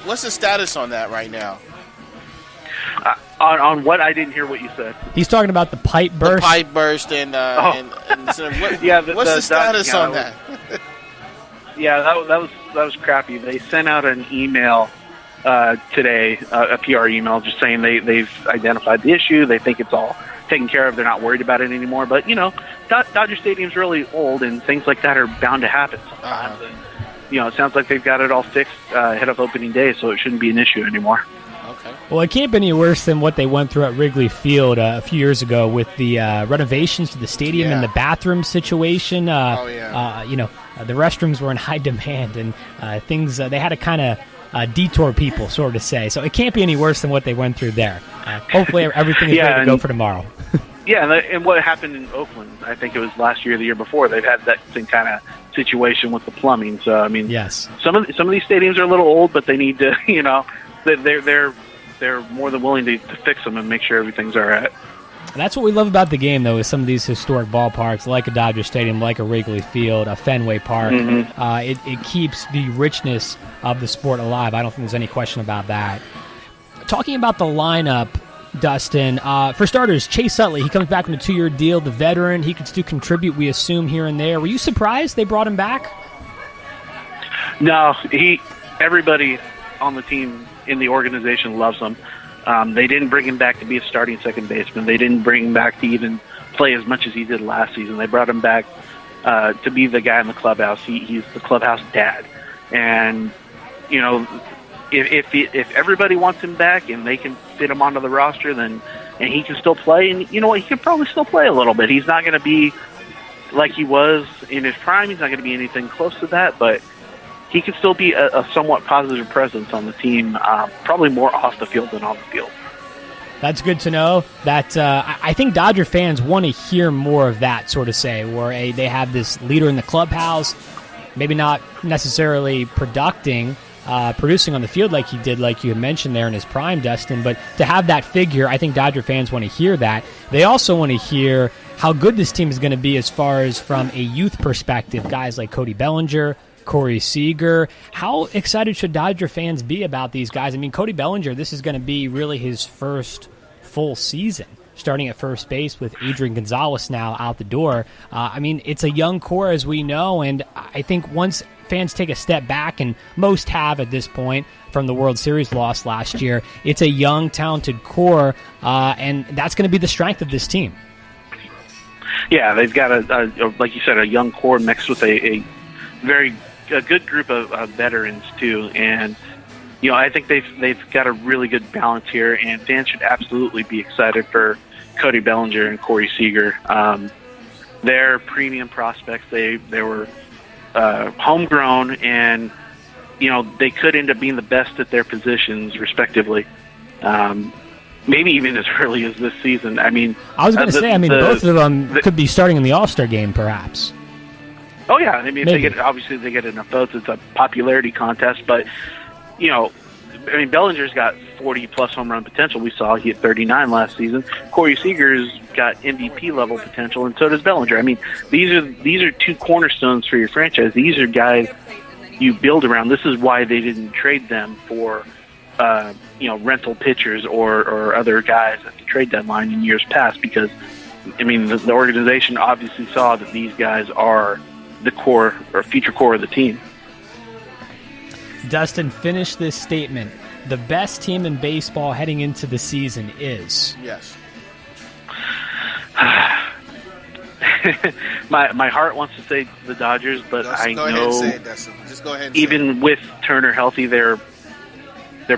What's the status on that right now? On what? I didn't hear what you said. He's talking about the pipe burst. The pipe burst and so what's the status on that? Yeah, that was crappy. They sent out an email today, a PR email, just saying they've identified the issue. They think it's all taken care of. They're not worried about it anymore. But Dodger Stadium's really old, and things like that are bound to happen sometimes. And, it sounds like they've got it all fixed ahead of opening day, so it shouldn't be an issue anymore. Okay. Well, it can't be any worse than what they went through at Wrigley Field a few years ago with the renovations to the stadium and the bathroom situation. The restrooms were in high demand, and things they had to kind of detour people, sort of say. So it can't be any worse than what they went through there. Hopefully everything is ready to go for tomorrow. And what happened in Oakland, I think it was last year or the year before, they've had that same kind of situation with the plumbing. So, I mean, yes, some of these stadiums are a little old, but they need to, they're more than willing to fix them and make sure everything's all right. That's what we love about the game, though, is some of these historic ballparks, like a Dodger Stadium, like a Wrigley Field, a Fenway Park. Mm-hmm. It keeps the richness of the sport alive. I don't think there's any question about that. Talking about the lineup, Dustin, for starters, Chase Utley, he comes back on a 2-year deal, the veteran. He can still contribute, we assume, here and there. Were you surprised they brought him back? No, everybody on the team in the organization loves him. They didn't bring him back to be a starting second baseman. They didn't bring him back to even play as much as he did last season. They brought him back to be the guy in the clubhouse. He's the clubhouse dad. And, if everybody wants him back and they can fit him onto the roster, and he can still play, and you know what, he can probably still play a little bit. He's not going to be like he was in his prime. He's not going to be anything close to that, but he can still be a somewhat positive presence on the team, probably more off the field than on the field. That's good to know. That I think Dodger fans want to hear more of that, sort of say, where they have this leader in the clubhouse, maybe not necessarily producing on the field like he did, like you had mentioned there in his prime, Dustin, but to have that figure, I think Dodger fans want to hear that. They also want to hear how good this team is going to be as far as from a youth perspective, guys like Cody Bellinger, Corey Seager. How excited should Dodger fans be about these guys? I mean, Cody Bellinger, this is going to be really his first full season, starting at first base with Adrian Gonzalez now out the door. It's a young core, as we know, and I think once fans take a step back, and most have at this point from the World Series loss last year, it's a young, talented core, and that's going to be the strength of this team. Yeah, they've got like you said, a young core mixed with a good group of veterans too, and I think they've got a really good balance here, and fans should absolutely be excited for Cody Bellinger and Corey Seager. They're premium prospects. They were homegrown, and they could end up being the best at their positions respectively. maybe even as early as this season. I mean, I was going to say, both of them could be starting in the All-Star game, perhaps. Oh yeah, I mean, if they get enough votes. It's a popularity contest, but Bellinger's got 40-plus home run potential. We saw he hit 39 last season. Corey Seager's got MVP level potential, and so does Bellinger. I mean, these are two cornerstones for your franchise. These are guys you build around. This is why they didn't trade them for rental pitchers or other guys at the trade deadline in years past, because the organization obviously saw that these guys are the core or future core of the team. Dustin, finish this statement. The best team in baseball heading into the season is? Yes. My heart wants to say the Dodgers, but I know ahead and say it, Dustin. Just go ahead and even with Turner healthy, they're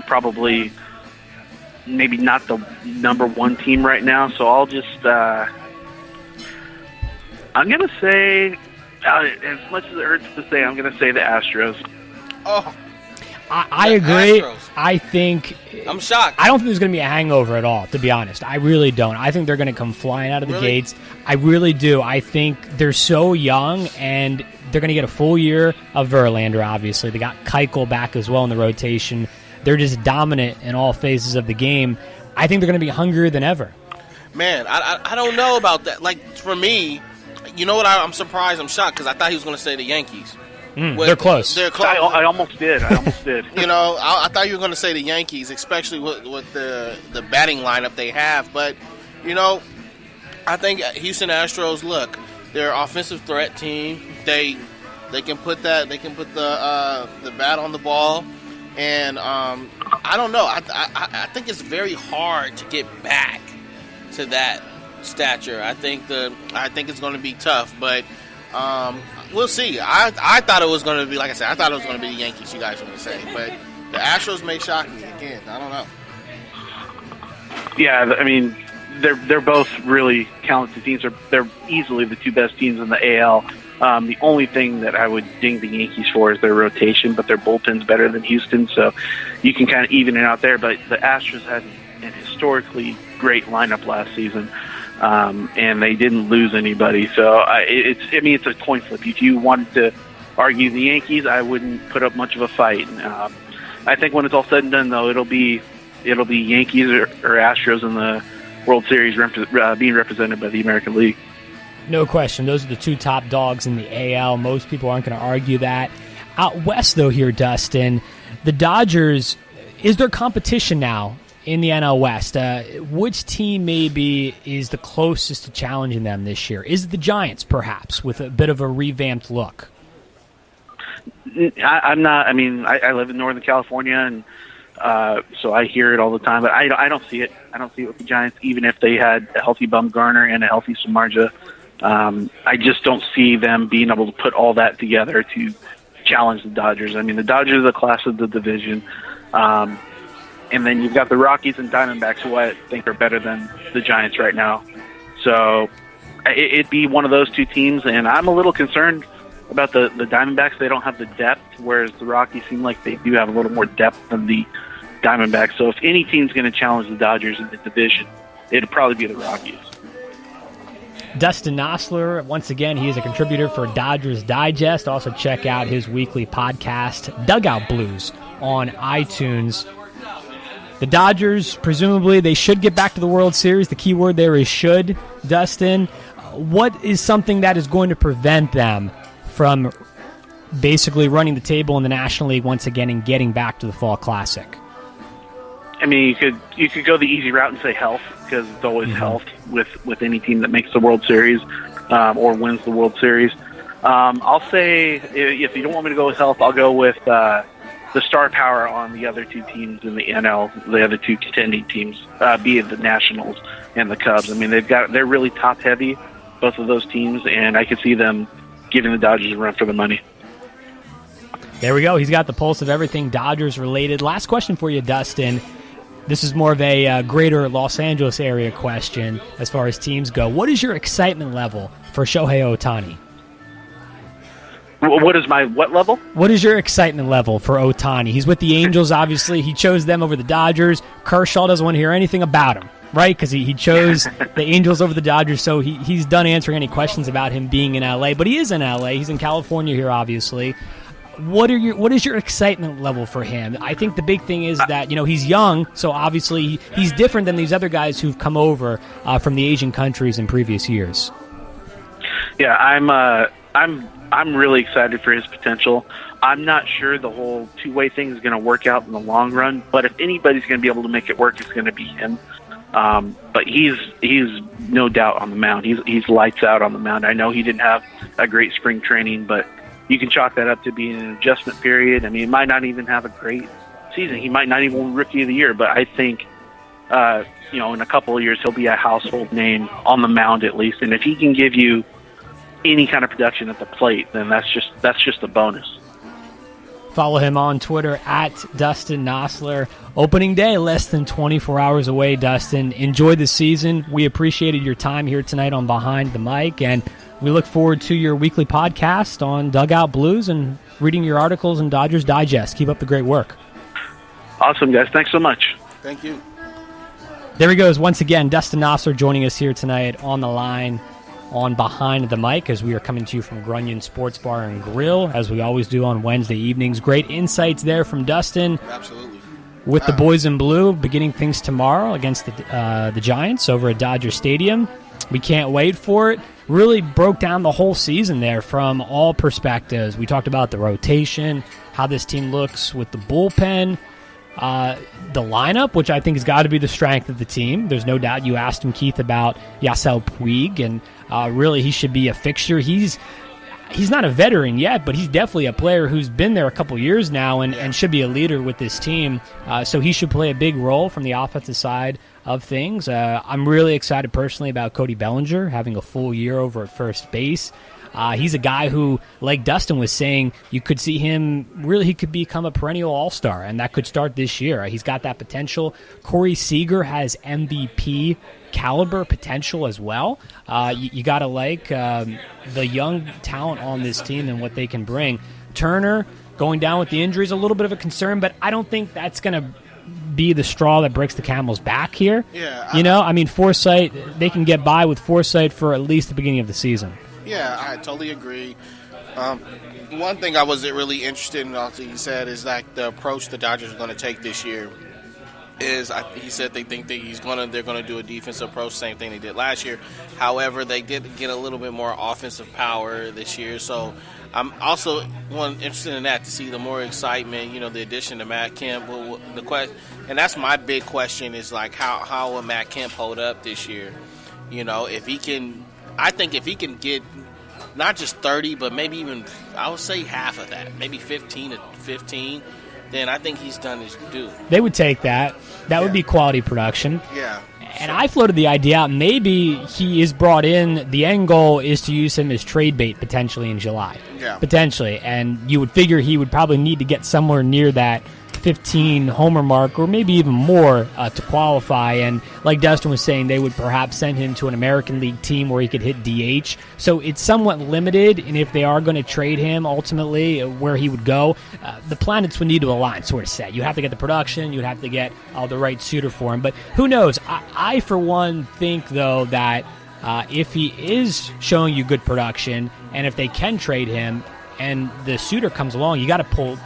probably maybe not the number one team right now. So I'll just I'm going to say, as much as it hurts to say, I'm going to say the Astros. Oh, I agree. Astros. I think I'm shocked. I don't think there's going to be a hangover at all, to be honest. I really don't. I think they're going to come flying out of the gates. I really do. I think they're so young, and they're going to get a full year of Verlander, obviously. They got Keuchel back as well in the rotation. They're just dominant in all phases of the game. I think they're going to be hungrier than ever. Man, I don't know about that. Like, for me, you know what? I'm surprised. I'm shocked because I thought he was going to say the Yankees. They're close. They're close. I almost did. I thought you were going to say the Yankees, especially with the batting lineup they have. But, I think Houston Astros, look, they're an offensive threat team. They can put that. They can put the bat on the ball. And I don't know. I think it's very hard to get back to that stature. I think it's going to be tough, but we'll see. I thought it was going to be, like I said, I thought it was going to be the Yankees. You guys were going to say, but the Astros may shock me again. I don't know. Yeah, I mean, they're both really talented teams. They're easily the two best teams in the AL. The only thing that I would ding the Yankees for is their rotation, but their bullpen's better than Houston, so you can kind of even it out there. But the Astros had an historically great lineup last season, and they didn't lose anybody. So it's a coin flip. If you wanted to argue the Yankees, I wouldn't put up much of a fight. I think when it's all said and done, though, it'll be Yankees or Astros in the World Series being represented by the American League. No question. Those are the two top dogs in the AL. Most people aren't going to argue that. Out west, though, here, Dustin, the Dodgers, is there competition now in the NL West? Which team maybe is the closest to challenging them this year? Is it the Giants, perhaps, with a bit of a revamped look? I'm not. I mean, I live in Northern California, and so I hear it all the time, but I don't see it. I don't see it with the Giants, even if they had a healthy Bumgarner and a healthy Samardzija. I just don't see them being able to put all that together to challenge the Dodgers. I mean, the Dodgers are the class of the division. And then you've got the Rockies and Diamondbacks, who I think are better than the Giants right now. So it'd be one of those two teams, and I'm a little concerned about the Diamondbacks. They don't have the depth, whereas the Rockies seem like they do have a little more depth than the Diamondbacks. So if any team's going to challenge the Dodgers in the division, it'd probably be the Rockies. Dustin Nosler, once again, he is a contributor for Dodgers Digest. Also check out his weekly podcast, Dugout Blues, on iTunes. The Dodgers, presumably, they should get back to the World Series. The key word there is should. Dustin, what is something that is going to prevent them from basically running the table in the National League once again and getting back to the Fall Classic? I mean, you could go the easy route and say health, because it's always health with any team that makes the World Series or wins the World Series. I'll say, if you don't want me to go with health, I'll go with the star power on the other two teams in the NL, the other two contending teams, be it the Nationals and the Cubs. I mean, they're really top heavy, both of those teams, and I could see them giving the Dodgers a run for the money. There we go. He's got the pulse of everything Dodgers related. Last question for you, Dustin. This is more of a greater Los Angeles area question as far as teams go. What is your excitement level for Shohei Ohtani? What is my what level? What is your excitement level for Ohtani? He's with the Angels, obviously. He chose them over the Dodgers. Kershaw doesn't want to hear anything about him, right? Because he chose the Angels over the Dodgers, so he's done answering any questions about him being in L.A. But he is in L.A. He's in California here, obviously. What is your excitement level for him? I think the big thing is that he's young, so obviously he's different than these other guys who've come over from the Asian countries in previous years. Yeah, I'm really excited for his potential. I'm not sure the whole two-way thing is going to work out in the long run, but if anybody's going to be able to make it work, it's going to be him. But he's no doubt on the mound. He's lights out on the mound. I know he didn't have a great spring training, but you can chalk that up to being an adjustment period. I mean, he might not even have a great season. He might not even win Rookie of the Year, but I think in a couple of years he'll be a household name on the mound at least. And if he can give you any kind of production at the plate, then that's just a bonus. Follow him on Twitter at Dustin Nosler. Opening day, less than 24 hours away, Dustin. Enjoy the season. We appreciated your time here tonight on Behind the Mic, and we look forward to your weekly podcast on Dugout Blues and reading your articles in Dodgers Digest. Keep up the great work. Awesome, guys. Thanks so much. Thank you. There he goes once again, Dustin Nosler joining us here tonight on the line on Behind the Mic, as we are coming to you from Grunion Sports Bar and Grill, as we always do on Wednesday evenings. Great insights there from Dustin. Absolutely. With the boys in blue beginning things tomorrow against the Giants over at Dodger Stadium. We can't wait for it. Really broke down the whole season there from all perspectives. We talked about the rotation, how this team looks with the bullpen, the lineup, which I think has got to be the strength of the team. There's no doubt. You asked him, Keith, about Yasiel Puig, and really he should be a fixture. He's not a veteran yet, but he's definitely a player who's been there a couple years now and should be a leader with this team. So he should play a big role from the offensive side of things. I'm really excited personally about Cody Bellinger having a full year over at first base. He's a guy who, like Dustin was saying, you could see him, really he could become a perennial all-star, and that could start this year. He's got that potential. Corey Seager has MVP caliber potential as well. You got to like the young talent on this team and what they can bring. Turner going down with the injury is a little bit of a concern, but I don't think that's going to be the straw that breaks the camel's back here. Yeah, I mean, Forsythe, they can get by with Forsythe for at least the beginning of the season. Yeah, I totally agree. One thing I wasn't really interested in, also you said, is like the approach the Dodgers are going to take this year. He said they think that they're going to do a defensive approach, same thing they did last year. However, they did get a little bit more offensive power this year, so I'm also interested in that, to see the more excitement. The addition to Matt Kemp. And that's my big question, is like how will Matt Kemp hold up this year? If he can. I think if he can get not just 30, but maybe even, I would say half of that, maybe 15 to 15, then I think he's done his due. They would take that. That would be quality production. Yeah. And I floated the idea out, maybe he is brought in, the end goal is to use him as trade bait potentially in July. Yeah. Potentially. And you would figure he would probably need to get somewhere near that 15 homer mark, or maybe even more, to qualify. And like Dustin was saying, they would perhaps send him to an American League team where he could hit DH. So it's somewhat limited, and if they are going to trade him ultimately, where he would go, the planets would need to align, sort of set. You have to get the production, you'd have to get the right suitor for him. But who knows? I for one think, though, that if he is showing you good production, and if they can trade him, and the suitor comes along, you got to pull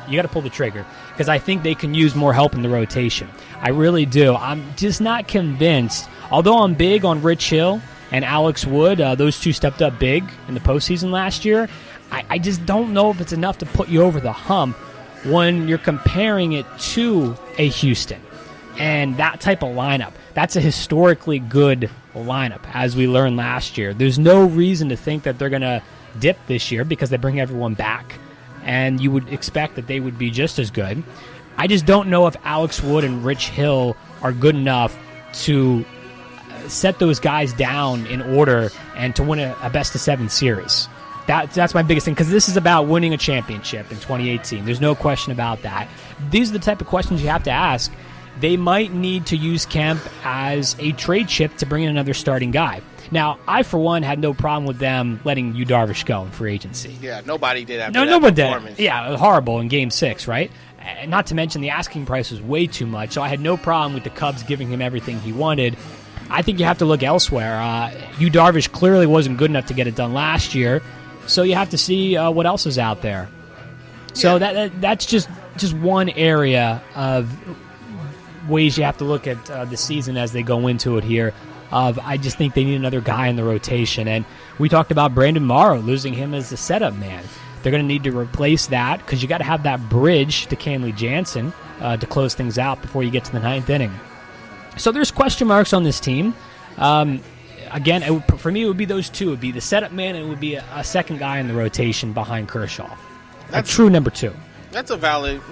the trigger, because I think they can use more help in the rotation. I really do. I'm just not convinced. Although I'm big on Rich Hill and Alex Wood, those two stepped up big in the postseason last year. I just don't know if it's enough to put you over the hump when you're comparing it to a Houston and that type of lineup. That's a historically good lineup, as we learned last year. There's no reason to think that they're going to dip this year, because they bring everyone back, and you would expect that they would be just as good. I just don't know if Alex Wood and Rich Hill are good enough to set those guys down in order and to win a best-of-7 series. That's my biggest thing, because this is about winning a championship in 2018. There's no question about that. These are the type of questions you have to ask. they might need to use Kemp as a trade chip to bring in another starting guy. Now, I, for one, had no problem with them letting Yu Darvish go in free agency. Yeah, nobody did after No that one performance. did. Yeah, horrible in Game 6, right? And not to mention the asking price was way too much, so I had no problem with the Cubs giving him everything he wanted. I think you have to look elsewhere. Yu Darvish clearly wasn't good enough to get it done last year, so you have to see what else is out there. So that's just one area of ways you have to look at the season as they go into it here. I just think they need another guy in the rotation. And we talked about Brandon Morrow, losing him as the setup man. They're going to need to replace that because you got to have that bridge to Kenley Jansen to close things out before you get to the 9th inning. So there's question marks on this team. Again, for me, it would be those two. It would be the setup man and it would be a second guy in the rotation behind Kershaw. That's a true number 2. That's a valid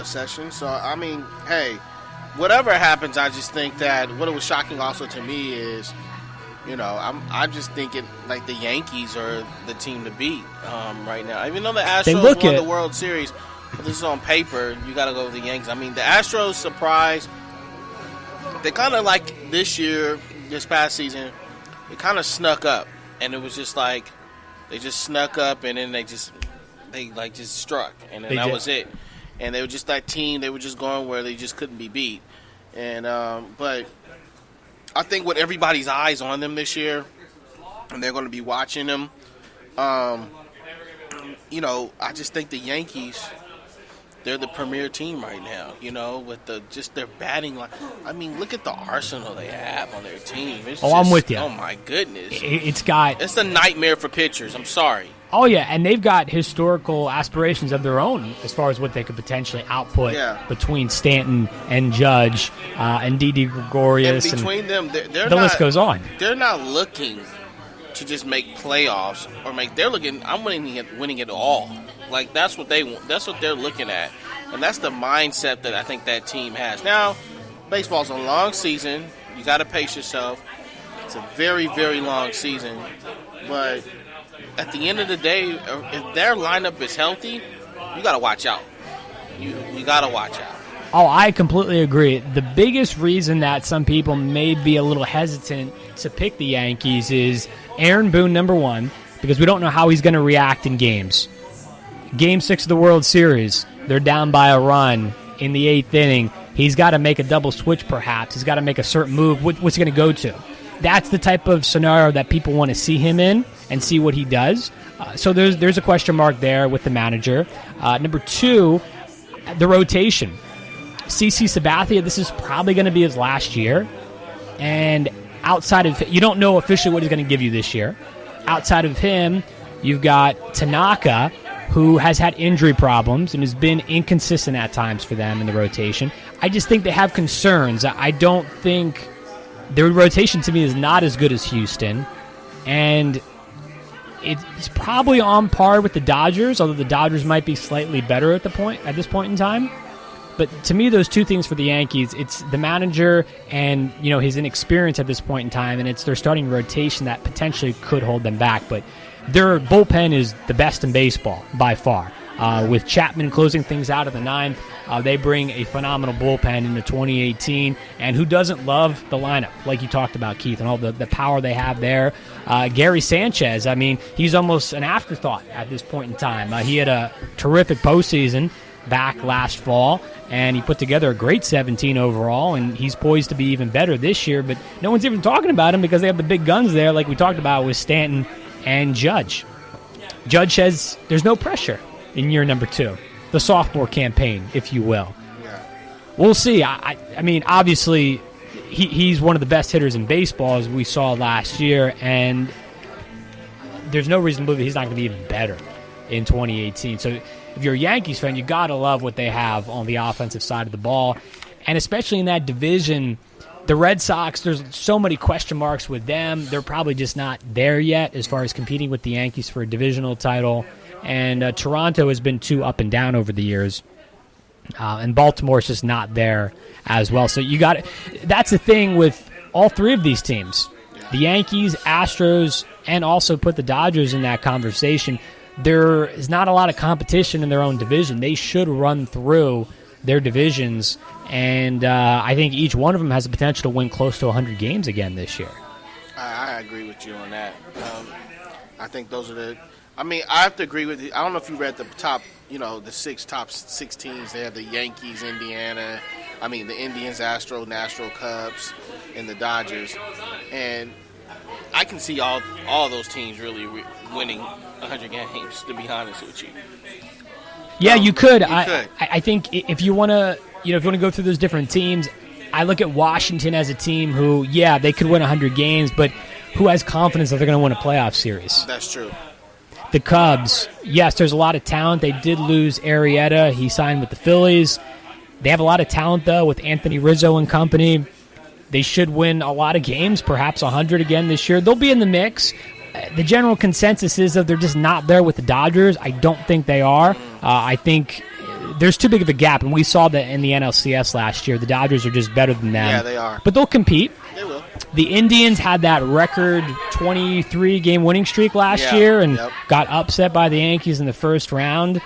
session. So, I mean, hey, whatever happens, I just think that what was shocking also to me is, I'm just thinking like the Yankees are the team to beat right now. Even though the Astros won the World Series, but this is on paper, you got to go with the Yankees. I mean, the Astros surprised. They kind of like this past season, they kind of snuck up, and it was just like they just snuck up, and then they just struck, and then that was it. And they were just that team. They were just going where they just couldn't be beat. And but I think with everybody's eyes on them this year, and they're going to be watching them, I just think the Yankees, they're the premier team right now, with their batting line. I mean, look at the arsenal they have on their team. I'm with you. Oh, my goodness. It's a nightmare for pitchers. I'm sorry. Oh, yeah, and they've got historical aspirations of their own as far as what they could potentially output between Stanton and Judge and Didi Gregorius. And between them, the list goes on. They're not looking to just make playoffs they're looking, I'm winning it all. Like, that's what they want. That's what they're looking at. And that's the mindset that I think that team has. Now, baseball's a long season. You got to pace yourself. It's a very, very long season. But at the end of the day, if their lineup is healthy, you got to watch out. You got to watch out. Oh, I completely agree. The biggest reason that some people may be a little hesitant to pick the Yankees is Aaron Boone, number 1, because we don't know how he's going to react in games. Game 6 of the World Series, they're down by a run in the 8th inning. He's got to make a double switch, perhaps. He's got to make a certain move. What's he going to go to? That's the type of scenario that people want to see him in and see what he does. So there's a question mark there with the manager. Number 2, the rotation. CC Sabathia, this is probably going to be his last year. And outside of, you don't know officially what he's going to give you this year. Outside of him, you've got Tanaka, who has had injury problems and has been inconsistent at times for them in the rotation. I just think they have concerns. I don't think their rotation to me is not as good as Houston, and it's probably on par with the Dodgers, although the Dodgers might be slightly better at this point in time. But to me, those two things for the Yankees, it's the manager and his inexperience at this point in time, and it's their starting rotation that potentially could hold them back. But their bullpen is the best in baseball by far. With Chapman closing things out of the 9th, they bring a phenomenal bullpen into 2018. And who doesn't love the lineup, like you talked about, Keith, and all the power they have there? Gary Sanchez, I mean, he's almost an afterthought at this point in time. He had a terrific postseason back last fall, and he put together a great 17 overall, and he's poised to be even better this year. But no one's even talking about him because they have the big guns there, like we talked about with Stanton and Judge. Judge says there's no pressure in year number 2, the sophomore campaign, if you will. Yeah. We'll see. I mean, obviously, he's one of the best hitters in baseball, as we saw last year, and there's no reason to believe he's not going to be even better in 2018. So if you're a Yankees fan, you got to love what they have on the offensive side of the ball, and especially in that division. The Red Sox, there's so many question marks with them. They're probably just not there yet as far as competing with the Yankees for a divisional title. And Toronto has been too up and down over the years. And Baltimore's just not there as well. So that's the thing with all 3 of these teams. The Yankees, Astros, and also put the Dodgers in that conversation. There is not a lot of competition in their own division. They should run through their divisions, and I think each one of them has the potential to win close to 100 games again this year. I agree with you on that. I think those are the. I mean, I have to agree with you. I don't know if you read the top, the top six teams. They have the Yankees, Indiana. I mean, the Indians, Astros, National, Cubs, and the Dodgers. And I can see all those teams really winning 100 games, to be honest with you. Yeah, you could. You could. I think if you want to, if you want to go through those different teams, I look at Washington as a team who, they could win 100 games, but who has confidence that they're going to win a playoff series? That's true. The Cubs, yes, there's a lot of talent. They did lose Arrieta. He signed with the Phillies. They have a lot of talent, though, with Anthony Rizzo and company. They should win a lot of games, perhaps 100 again this year. They'll be in the mix. The general consensus is that they're just not there with the Dodgers. I don't think they are. I think there's too big of a gap, and we saw that in the NLCS last year. The Dodgers are just better than them. Yeah, they are. But they'll compete. They will. The Indians had that record 23-game winning streak last year and got upset by the Yankees in the first round.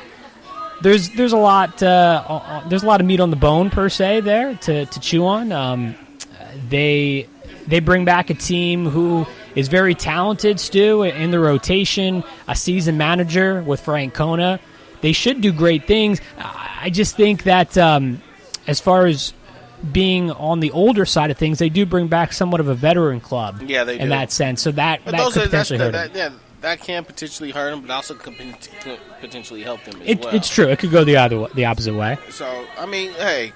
There's a lot of meat on the bone per se there to chew on. They bring back a team who is very talented, Stu, in the rotation. A seasoned manager with Francona. They should do great things. I just think that as far as being on the older side of things, they do bring back somewhat of a veteran club. Yeah, they do. In that sense. So that could potentially hurt them. That can potentially hurt them, but also could potentially help them as well. It's true. It could go the opposite way. So, I mean, hey,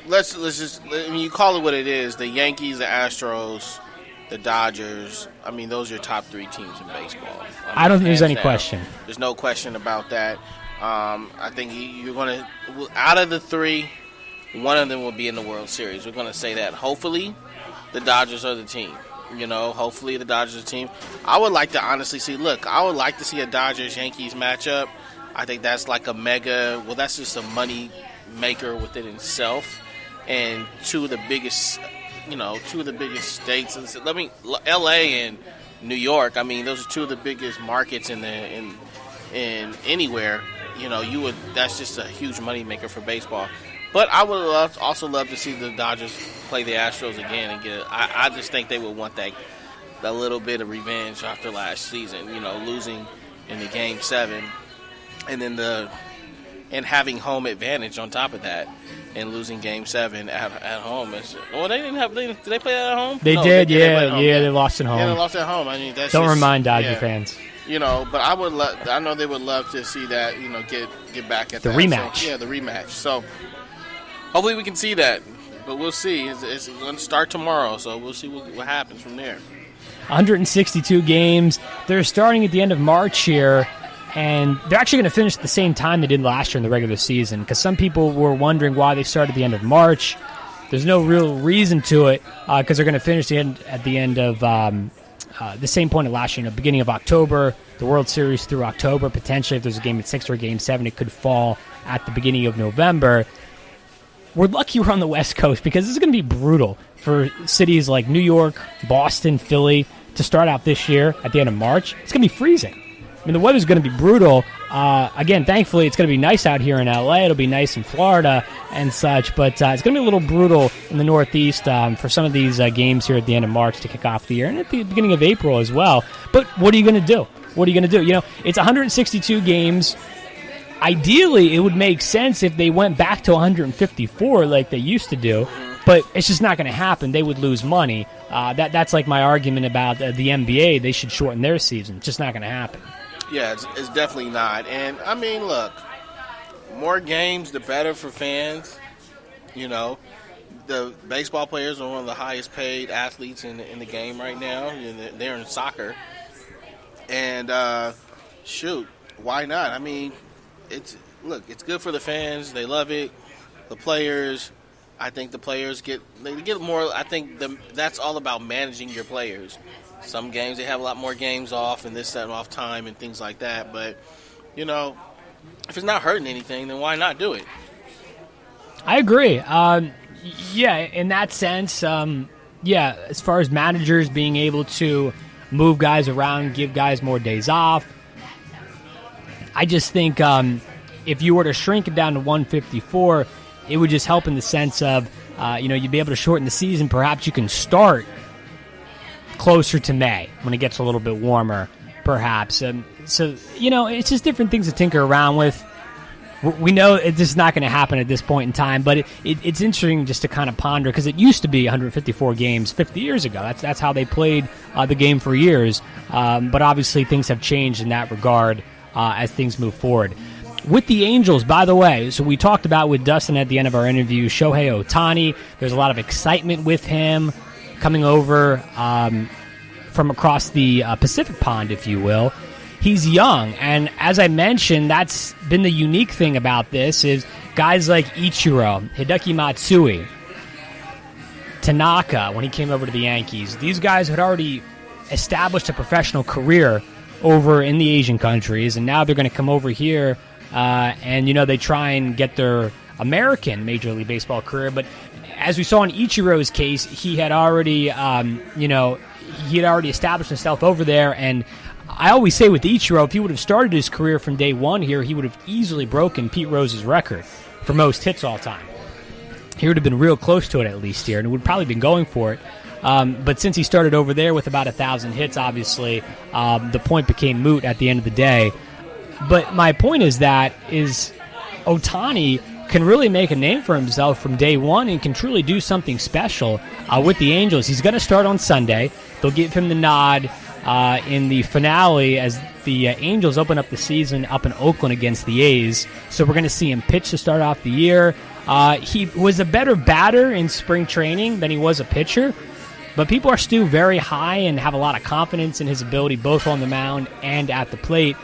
let's just, you call it what it is. The Yankees, the Astros, the Dodgers, I mean, those are your top three teams in baseball. I don't think there's any question. There's no question about that. I think you're going to, out of the three, one of them will be in the World Series. We're going to say that. Hopefully, the Dodgers are the team. Hopefully the Dodgers are the team. I would like to honestly see a Dodgers-Yankees matchup. I think that's like a mega, that's just a money maker within itself. And two of the biggest states. L.A. and New York, I mean, those are two of the biggest markets in anywhere. That's just a huge money maker for baseball. But I would also love to see the Dodgers play the Astros again and get it. I just think they would want that little bit of revenge after last season, losing in the Game 7, and then having home advantage on top of that, and losing Game 7 at home. They didn't have. Did they play that at home? They did. They lost at home. Yeah, they lost at home. I mean, don't remind Dodger fans. But I know they would love to see that. Get back at the rematch. So, the rematch. So. Hopefully we can see that, but we'll see. It's going to start tomorrow, so we'll see what happens from there. 162 games. They're starting at the end of March here, and they're actually going to finish at the same time they did last year in the regular season, because some people were wondering why they started at the end of March. There's no real reason to it, because they're going to finish at the end of the same point of last year, beginning of October, the World Series through October. Potentially, if there's a game at 6 or a Game 7, it could fall at the beginning of November. We're lucky we're on the West Coast, because this is going to be brutal for cities like New York, Boston, Philly to start out this year at the end of March. It's going to be freezing. I mean, the weather's going to be brutal. Again, thankfully, it's going to be nice out here in L.A. It'll be nice in Florida and such, but it's going to be a little brutal in the Northeast for some of these games here at the end of March to kick off the year, and at the beginning of April as well. But what are you going to do? It's 162 games. Ideally, it would make sense if they went back to 154 like they used to do, but it's just not going to happen. They would lose money. That's like my argument about the NBA. They should shorten their season. It's just not going to happen. Yeah, it's definitely not. And, I mean, look, more games, the better for fans. The baseball players are one of the highest paid athletes in the game right now. They're in soccer. And, why not? I mean, it's good for the fans. They love it. The players, I think the players get more. I think that's all about managing your players. Some games they have a lot more games off and this, that, and off time and things like that. But if it's not hurting anything, then why not do it? I agree. In that sense, as far as managers being able to move guys around, give guys more days off. I just think if you were to shrink it down to 154, it would just help in the sense of, you'd be able to shorten the season. Perhaps you can start closer to May when it gets a little bit warmer, perhaps. So, it's just different things to tinker around with. We know this is not going to happen at this point in time, but it's interesting just to kind of ponder, because it used to be 154 games 50 years ago. That's how they played the game for years. But obviously things have changed in that regard as things move forward. With the Angels, by the way, so we talked about with Dustin at the end of our interview, Shohei Ohtani. There's a lot of excitement with him coming over from across the Pacific Pond, if you will. He's young, and as I mentioned, that's been the unique thing about this is guys like Ichiro, Hideki Matsui, Tanaka, when he came over to the Yankees, these guys had already established a professional career over in the Asian countries, and now they're going to come over here, and they try and get their American Major League Baseball career. But as we saw in Ichiro's case, he had already, established himself over there, and I always say with Ichiro, if he would have started his career from day one here, he would have easily broken Pete Rose's record for most hits all time. He would have been real close to it at least here, and would probably been going for it. But since he started over there with about 1,000 hits, obviously, the point became moot at the end of the day. But my point is Ohtani can really make a name for himself from day one and can truly do something special with the Angels. He's going to start on Sunday. They'll give him the nod in the finale as the Angels open up the season up in Oakland against the A's. So we're going to see him pitch to start off the year. He was a better batter in spring training than he was a pitcher, but people are still very high and have a lot of confidence in his ability both on the mound and at the plate.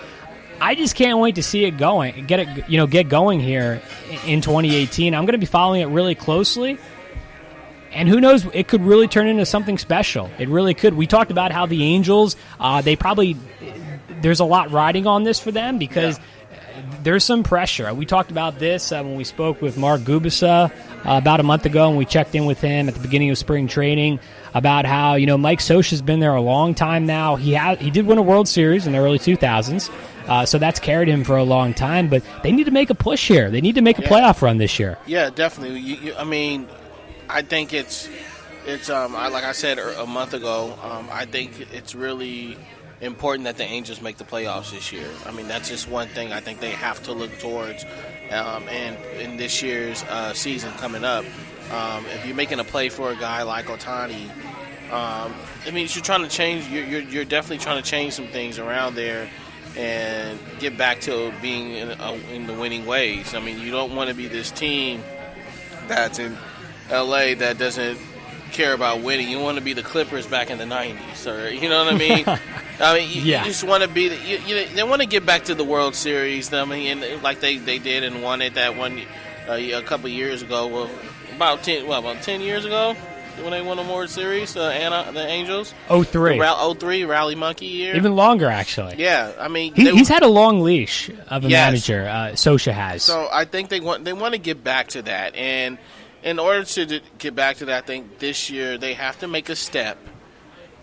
I just can't wait to see it get going here in 2018. I'm going to be following it really closely. And who knows, it could really turn into something special. It really could. We talked about how the Angels, there's a lot riding on this for them because there's some pressure. We talked about this when we spoke with Mark Gubicza about a month ago, and we checked in with him at the beginning of spring training about how, Mike Scioscia's been there a long time now. He did win a World Series in the early 2000s, so that's carried him for a long time. But they need to make a push here. They need to make a playoff run this year. Yeah, definitely. I think it's like I said a month ago, I think it's really important that the Angels make the playoffs this year. That's just one thing I think they have to look towards. And in this year's season coming up, if you're making a play for a guy like Ohtani, you're trying to change. You're definitely trying to change some things around there and get back to being in the winning ways. You don't want to be this team that's in LA that doesn't care about winning. You want to be the Clippers back in the 90s, or you know what I mean? You just want to be they want to get back to the World Series. And like they did and won it that one a couple years ago. Well, about 10 years ago when they won the World Series, the Angels. 03. 03 Rally Monkey year. Even longer, actually. Yeah, he's had a long leash of a manager. Scioscia has. So I think they want to get back to that, and in order to get back to that, I think this year they have to make a step.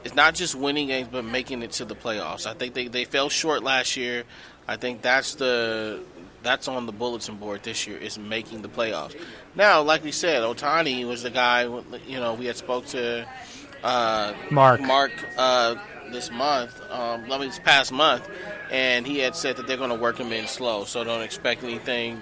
It's not just winning games, but making it to the playoffs. I think they fell short last year. I think that's on the bulletin board this year, is making the playoffs. Now, like we said, Ohtani was the guy, we had spoke to Mark this past month, and he had said that they're going to work him in slow, so don't expect anything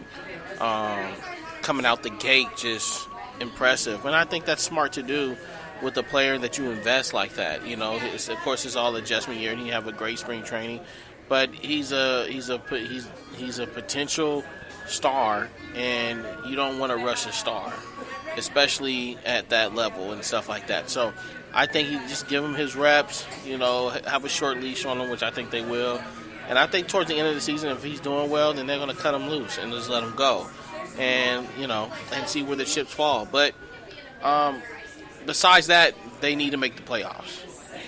coming out the gate just impressive. And I think that's smart to do with a player that you invest like that. Of course, it's all adjustment year, and you have a great spring training, but he's a potential star, and you don't want to rush a star, especially at that level and stuff like that. So I think you just give him his reps, have a short leash on him, which I think they will. And I think towards the end of the season, if he's doing well, then they're going to cut him loose and just let him go. And, and see where the chips fall. But besides that, they need to make the playoffs,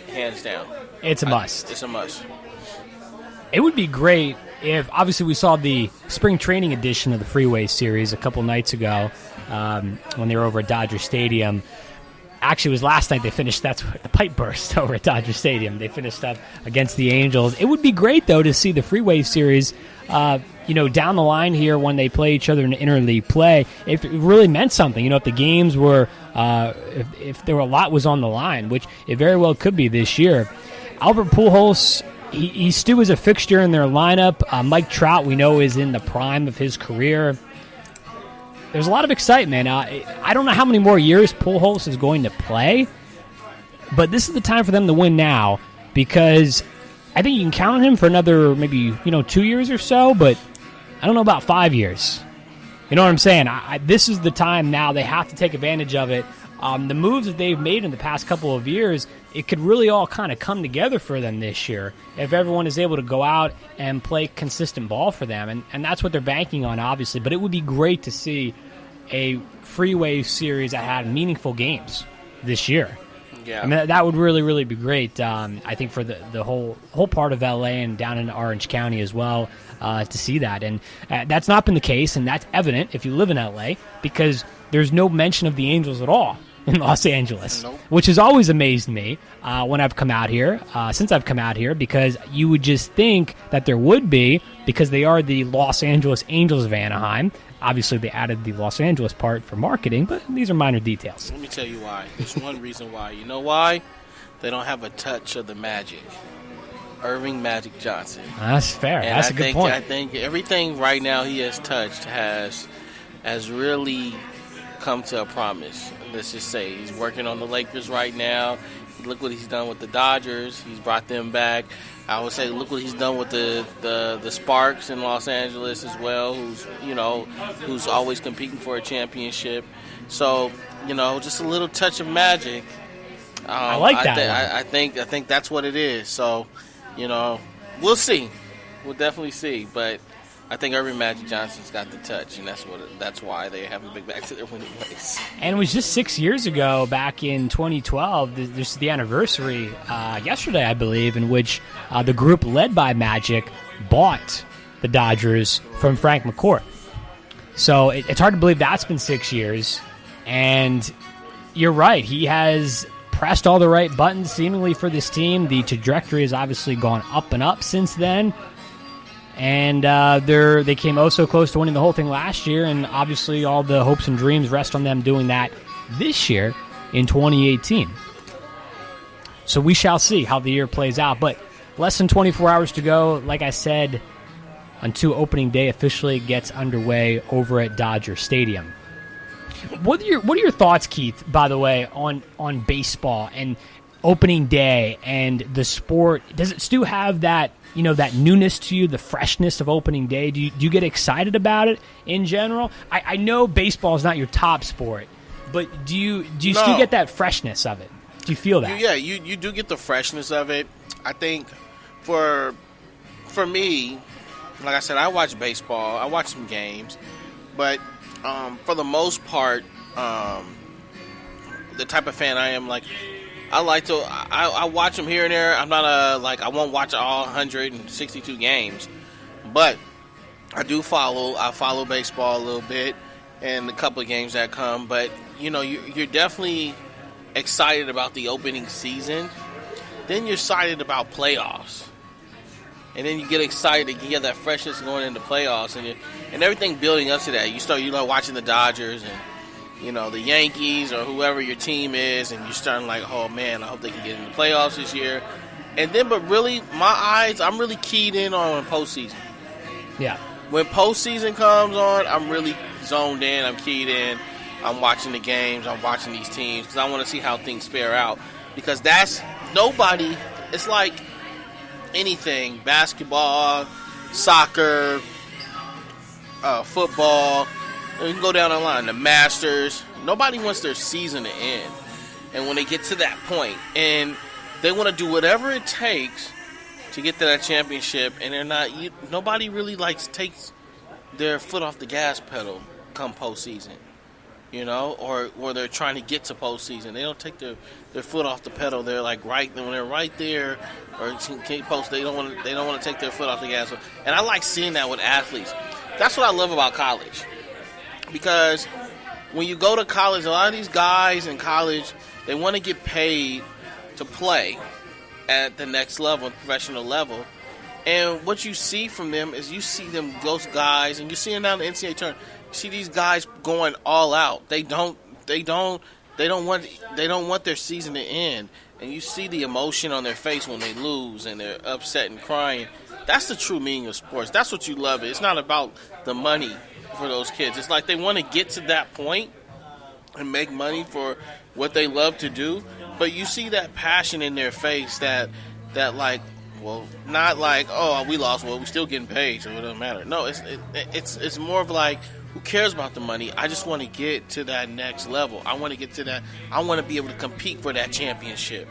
hands down. It's a must. It's a must. It would be great if, obviously, we saw the spring training edition of the Freeway Series a couple nights ago when they were over at Dodger Stadium. Actually, it was last night they finished. That's where the pipe burst over at Dodger Stadium. They finished up against the Angels. It would be great, though, to see the Freeway Series down the line here when they play each other in interleague play, if it really meant something, if the games were, if there were a lot was on the line, which it very well could be this year. Albert Pujols, he still is a fixture in their lineup. Mike Trout, we know, is in the prime of his career. There's a lot of excitement. I don't know how many more years Pujols is going to play, but this is the time for them to win now, because I think you can count on him for another maybe 2 years or so, but I don't know about 5 years. You know what I'm saying? This is the time now. They have to take advantage of it. The moves that they've made in the past couple of years, it could really all kind of come together for them this year if everyone is able to go out and play consistent ball for them. And that's what they're banking on, obviously. But it would be great to see a freeway series that had meaningful games this year. Yeah. I mean, that would really, really be great, I think, for the whole part of L.A. and down in Orange County as well, to see that. And that's not been the case, and that's evident if you live in L.A., because there's no mention of the Angels at all in Los Angeles, which has always amazed me when I've come out here, since I've come out here, because you would just think that there would be, because they are the Los Angeles Angels of Anaheim. Obviously, they added the Los Angeles part for marketing, but these are minor details. Let me tell you why. There's one reason why. You know why? They don't have a touch of the magic. Irving Magic Johnson. That's fair. And That's a good point. I think everything right now he has touched has really come to a promise. Let's just say he's working on the Lakers right now. Look what he's done with the Dodgers. He's brought them back. I would say look what he's done with the Sparks in Los Angeles as well, who's always competing for a championship. So, just a little touch of magic. I like that. I think that's what it is. So, we'll see. We'll definitely see. But I think Irving Magic Johnson's got the touch, and that's why they haven't been back to their winning ways. And it was just 6 years ago, back in 2012. This is the anniversary yesterday, I believe, in which the group led by Magic bought the Dodgers from Frank McCourt. So it's hard to believe that's been 6 years. And you're right, he has pressed all the right buttons seemingly for this team. The trajectory has obviously gone up and up since then. And they came so close to winning the whole thing last year, and obviously all the hopes and dreams rest on them doing that this year in 2018. So we shall see how the year plays out. But less than 24 hours to go, like I said, until opening day officially gets underway over at Dodger Stadium. What are your thoughts, Keith, by the way, on baseball and opening day and the sport? Does it still have that that newness to you, the freshness of opening day? Do you get excited about it in general? I know baseball is not your top sport, but do you still get that freshness of it? Do you feel that? Yeah, you do get the freshness of it. I think for me, like I said, I watch baseball. I watch some games, but for the most part, the type of fan I am, like, I watch them here and there. I'm not I won't watch all 162 games, but I do follow. I follow baseball a little bit and a couple of games that come. But you're definitely excited about the opening season. Then you're excited about playoffs, and then you get excited. You get that freshness going into playoffs, and everything building up to that. You start watching the Dodgers and the Yankees or whoever your team is, and you're starting like, oh man, I hope they can get in the playoffs this year. And then, but really, I'm really keyed in on postseason. Yeah. When postseason comes on, I'm really zoned in. I'm keyed in. I'm watching the games. I'm watching these teams because I want to see how things fare out. Because nobody. It's like anything: basketball, soccer, football. You can go down the line. The Masters. Nobody wants their season to end. And when they get to that point, and they want to do whatever it takes to get to that championship, and they're not. Nobody really takes their foot off the gas pedal come postseason, or they're trying to get to postseason. They don't take their foot off the pedal. They're when they're right there or post. They don't want to take their foot off the gas. And I like seeing that with athletes. That's what I love about college. Because when you go to college, a lot of these guys in college, they want to get paid to play at the next level, professional level. And what you see from them is you see them, those guys, and you see them down the NCAA tournament. You see these guys going all out. They don't want their season to end. And you see the emotion on their face when they lose and they're upset and crying. That's the true meaning of sports. That's what you love. It's not about the money for those kids. It's like they want to get to that point and make money for what they love to do. But you see that passion in their face that like, well, not like, oh, we lost, well, we're still getting paid, so it doesn't matter. No, it's more of like, who cares about the money? I just want to get to that next level. I want to get to that. I want to be able to compete for that championship.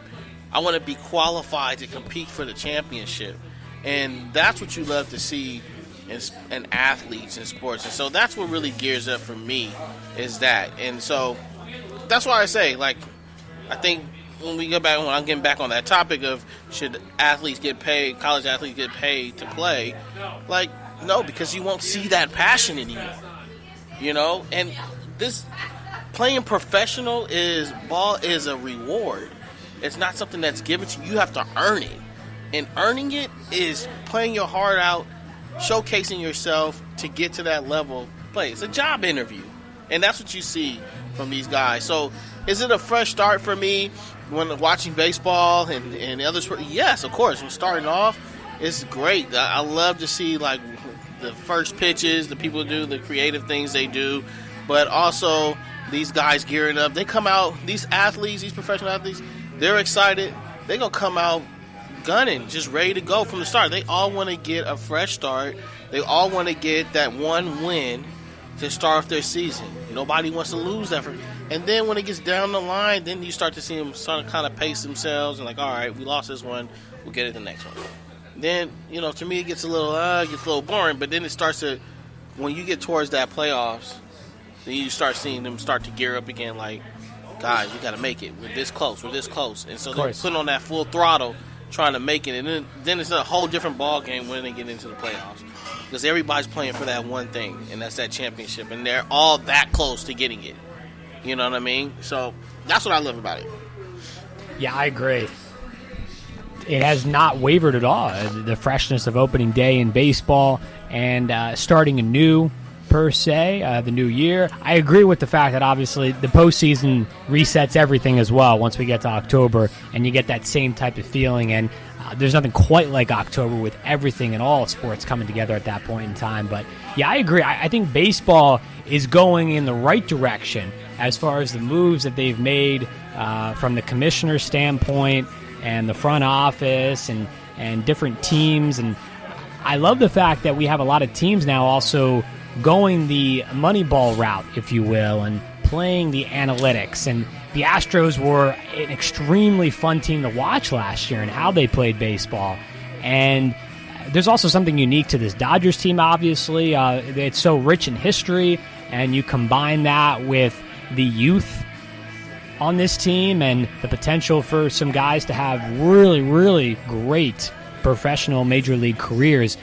I want to be qualified to compete for the championship. And that's what you love to see in athletes in sports. And so that's what really gears up for me is that. And so that's why I say, like, I think when I'm getting back on that topic of should athletes get paid, college athletes get paid to play, like, no, because you won't see that passion anymore. You know? And this playing professional is a reward. It's not something that's given to you. You have to earn it. And earning it is playing your heart out, showcasing yourself to get to that level. Play. It's a job interview. And that's what you see from these guys. So is it a fresh start for me when watching baseball and other sports? Yes, of course. When starting off, it's great. I love to see, like, the first pitches, the people do the creative things they do, but also these guys gearing up. They come out, these athletes, these professional athletes, they're excited. They're going to come out gunning, just ready to go from the start. They all want to get a fresh start. They all want to get that one win to start off their season. Nobody wants to lose that. And then when it gets down the line, then you start to see them start to kind of pace themselves and like, all right, we lost this one, we'll get it the next one. Then, you know, to me it gets a little boring, but then it starts to, when you get towards that playoffs, then you start seeing them start to gear up again like, guys, we got to make it. We're this close. And so they're putting on that full throttle trying to make it. And then it's a whole different ball game when they get into the playoffs. Because everybody's playing for that one thing, and that's that championship. And they're all that close to getting it. You know what I mean? So that's what I love about it. Yeah, I agree. It has not wavered at all. The freshness of opening day in baseball and starting anew, per se, the new year. I agree with the fact that obviously the postseason resets everything as well once we get to October, and you get that same type of feeling. And there's nothing quite like October with everything and all sports coming together at that point in time. But yeah, I agree. I think baseball is going in the right direction as far as the moves that they've made from the commissioner's standpoint and the front office and different teams. And I love the fact that we have a lot of teams now also going the Moneyball route, if you will, and playing the analytics. And the Astros were an extremely fun team to watch last year and how they played baseball. And there's also something unique to this Dodgers team, obviously. It's so rich in history, and you combine that with the youth on this team and the potential for some guys to have really, really great professional major league careers.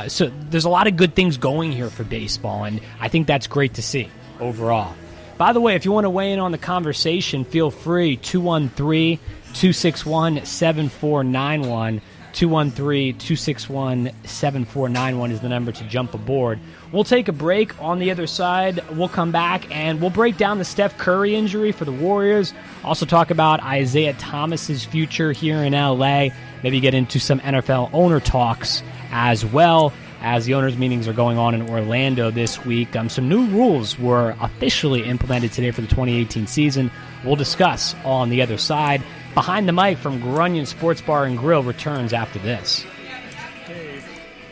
So there's a lot of good things going here for baseball, and I think that's great to see overall. By the way, if you want to weigh in on the conversation, feel free. 213-261-7491. 213-261-7491 is the number to jump aboard. We'll take a break. On the other side, we'll come back and we'll break down the Steph Curry injury for the Warriors. Also talk about Isaiah Thomas's future here in LA. Maybe get into some NFL owner talks as well, as the owners' meetings are going on in Orlando this week. Some new rules were officially implemented today for the 2018 season. We'll discuss on the other side. Behind the Mic from Grunion Sports Bar and Grill returns after this. Dave,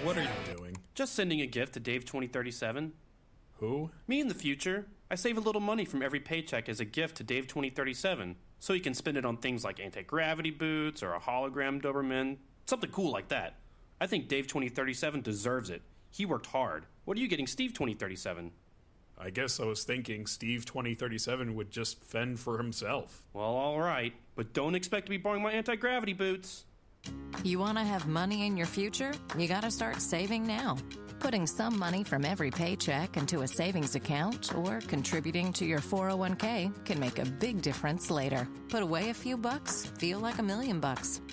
what are you doing? Just sending a gift to Dave 2037. Who? Me in the future. I save a little money from every paycheck as a gift to Dave 2037, so he can spend it on things like anti-gravity boots or a hologram Doberman, something cool like that. I think Dave 2037 deserves it. He worked hard. What are you getting Steve 2037? I guess I was thinking Steve 2037 would just fend for himself. Well, all right, but don't expect to be borrowing my anti-gravity boots. You want to have money in your future? You got to start saving now. Putting some money from every paycheck into a savings account or contributing to your 401k can make a big difference later. Put away a few bucks, feel like $1 million.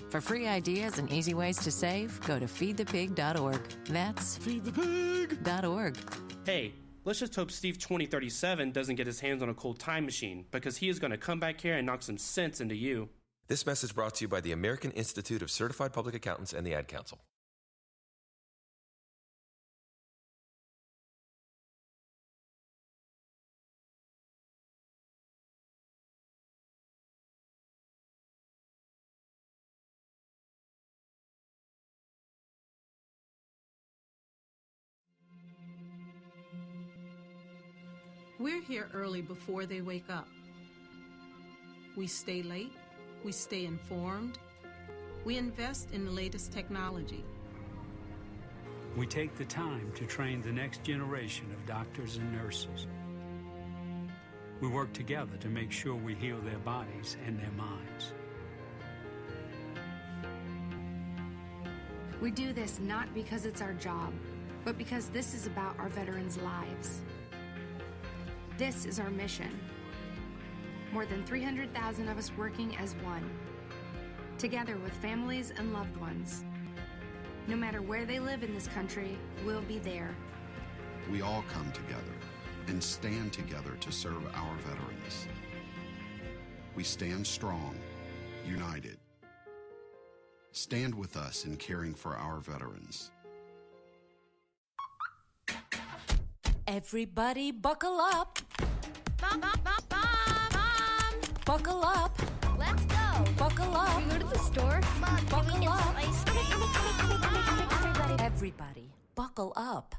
For free ideas and easy ways to save, go to feedthepig.org. That's feedthepig.org. Hey, let's just hope Steve 2037 doesn't get his hands on a cold time machine, because he is going to come back here and knock some sense into you. This message brought to you by the American Institute of Certified Public Accountants and the Ad Council. We're here early before they wake up. We stay late. We stay informed. We invest in the latest technology. We take the time to train the next generation of doctors and nurses. We work together to make sure we heal their bodies and their minds. We do this not because it's our job, but because this is about our veterans' lives. This is our mission. More than 300,000 of us working as one, together with families and loved ones. No matter where they live in this country, we'll be there. We all come together and stand together to serve our veterans. We stand strong, united. Stand with us in caring for our veterans. Everybody buckle up. Buckle up. Let's go. Buckle up. Can we go to the store? Mom, can we get some ice cream? Everybody, buckle up.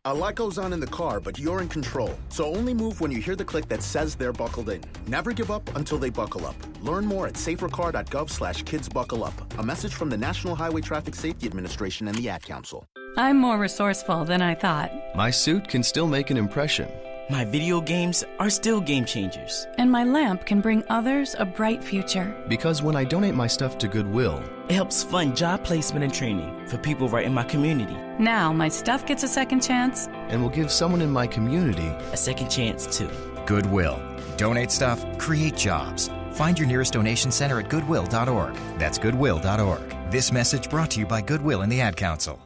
A lot goes on in the car, but you're in control. So only move when you hear the click that says they're buckled in. Never give up until they buckle up. Learn more at safercar.gov/kidsbuckleup. A message from the National Highway Traffic Safety Administration and the Ad Council. I'm more resourceful than I thought. My suit can still make an impression. My video games are still game changers. And my lamp can bring others a bright future. Because when I donate my stuff to Goodwill, it helps fund job placement and training for people right in my community. Now my stuff gets a second chance. And will give someone in my community a second chance too. Goodwill. Donate stuff, create jobs. Find your nearest donation center at goodwill.org. That's goodwill.org. This message brought to you by Goodwill and the Ad Council.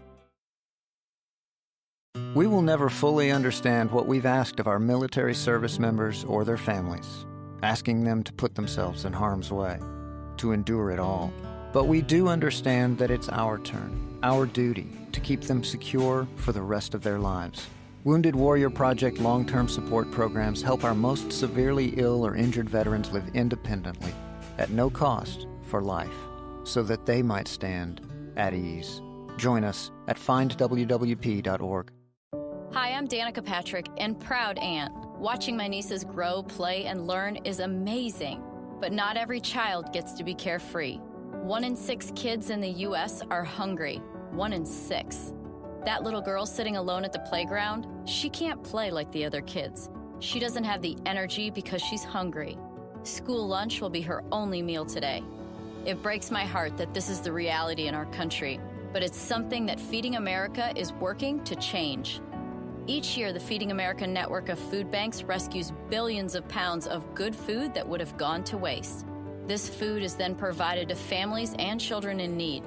We will never fully understand what we've asked of our military service members or their families, asking them to put themselves in harm's way, to endure it all. But we do understand that it's our turn, our duty, to keep them secure for the rest of their lives. Wounded Warrior Project long-term support programs help our most severely ill or injured veterans live independently, at no cost, for life, so that they might stand at ease. Join us at findwwp.org. Hi, I'm Danica Patrick and proud aunt. Watching my nieces grow, play, and learn is amazing, but not every child gets to be carefree. 1 in 6 kids in the U.S. are hungry. 1 in 6. That little girl sitting alone at the playground, she can't play like the other kids. She doesn't have the energy because she's hungry. School lunch will be her only meal today. It breaks my heart that this is the reality in our country, but it's something that Feeding America is working to change. Each year, the Feeding America network of food banks rescues billions of pounds of good food that would have gone to waste. This food is then provided to families and children in need.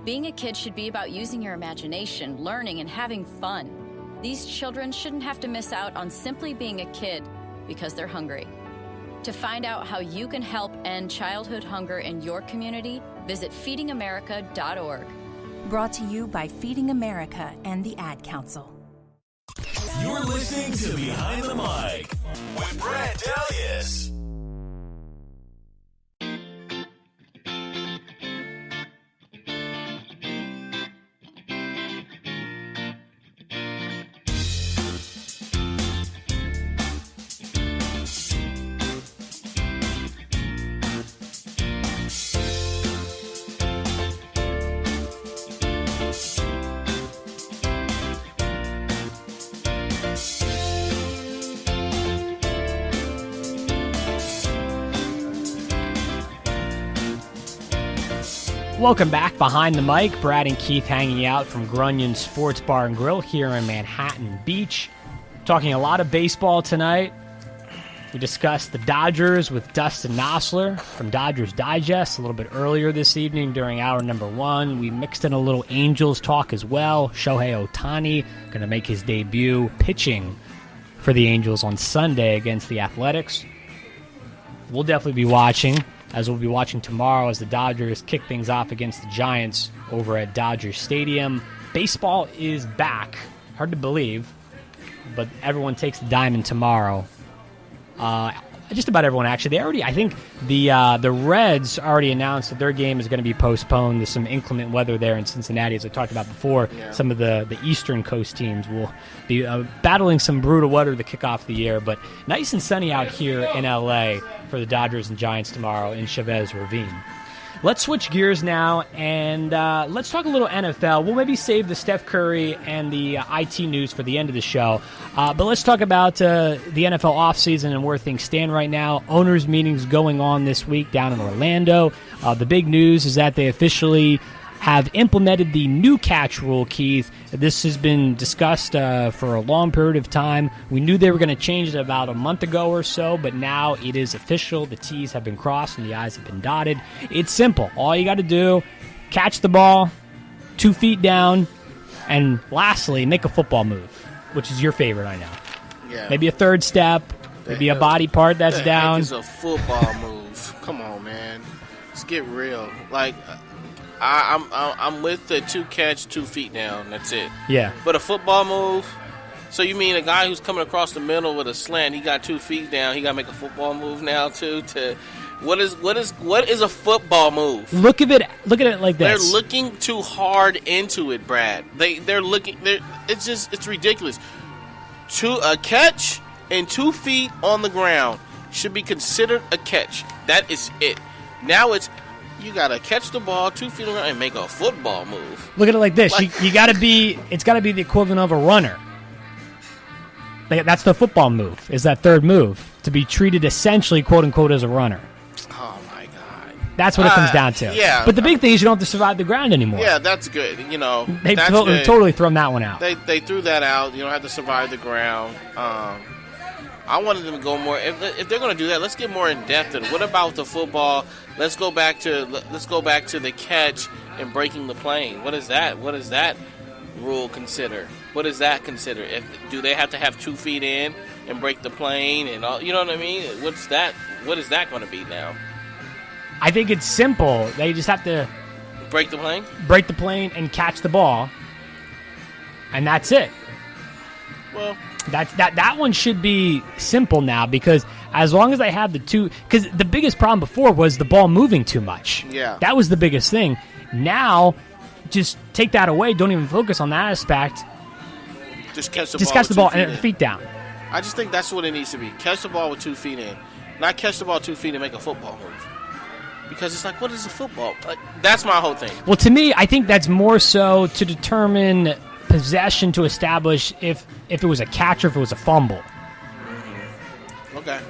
Being a kid should be about using your imagination, learning, and having fun. These children shouldn't have to miss out on simply being a kid because they're hungry. To find out how you can help end childhood hunger in your community, visit feedingamerica.org. Brought to you by Feeding America and the Ad Council. You're listening to Behind the Mic with Brad Dalius. Welcome back Behind the Mic. Brad and Keith hanging out from Grunion Sports Bar and Grill here in Manhattan Beach. Talking a lot of baseball tonight. We discussed the Dodgers with Dustin Nosler from Dodgers Digest a little bit earlier this evening during hour number 1. We mixed in a little Angels talk as well. Shohei Ohtani going to make his debut pitching for the Angels on Sunday against the Athletics. We'll definitely be watching, as we'll be watching tomorrow as the Dodgers kick things off against the Giants over at Dodger Stadium. Baseball is back. Hard to believe, but everyone takes the diamond tomorrow. Just about everyone, actually. I think the Reds already announced that their game is going to be postponed. There's some inclement weather there in Cincinnati, as I talked about before. Yeah. Some of the Eastern Coast teams will be battling some brutal weather to kick off the year, but nice and sunny out here in L.A. for the Dodgers and Giants tomorrow in Chavez Ravine. Let's switch gears now, and let's talk a little NFL. We'll maybe save the Steph Curry and the IT news for the end of the show. But let's talk about the NFL offseason and where things stand right now. Owners' meetings going on this week down in Orlando. The big news is that they officially have implemented the new catch rule, Keith. This has been discussed for a long period of time. We knew they were going to change it about a month ago or so, but now it is official. The T's have been crossed and the I's have been dotted. It's simple. All you got to do, catch the ball 2 feet down, and lastly, make a football move, which is your favorite, I know. Yeah. Maybe a third step, maybe a body part that's down. It's a football move. Come on, man. Let's get real. Like, I'm with the 2 catch, 2 feet down. That's it. Yeah. But a football move. So you mean a guy who's coming across the middle with a slant? He got 2 feet down. He got to make a football move now too. What is a football move? Look at it like this. They're looking too hard into it, Brad. It's ridiculous. A catch and 2 feet on the ground should be considered a catch. That is it. Now you gotta catch the ball 2 feet around and make a football move. Look at it like this. You gotta be. It's gotta be the equivalent of a runner. That's the football move. Is that third move to be treated essentially, quote unquote, as a runner? Oh my God. That's what it comes down to. Yeah. But the big thing is you don't have to survive the ground anymore. Yeah, that's good. They've totally thrown that one out. They threw that out. You don't have to survive the ground. I wanted them to go more. If they're going to do that, let's get more in depth. And what about the football? Let's go back to the catch and breaking the plane. What is that? What does that rule consider? What does that consider? Do they have to have 2 feet in and break the plane and all? You know what I mean? What's that? What is that going to be now? I think it's simple. They just have to break the plane and catch the ball, and that's it. Well, that one should be simple now, because as long as they have the 2, because the biggest problem before was the ball moving too much. Yeah, that was the biggest thing. Now, just take that away. Don't even focus on that aspect. Just catch the ball and feet down. I just think that's what it needs to be. Catch the ball with 2 feet in, not catch the ball 2 feet and make a football move. Because it's like, what is a football? That's my whole thing. Well, to me, I think that's more so to determine possession, to establish if it was a catch or if it was a fumble. Mm-hmm. Okay.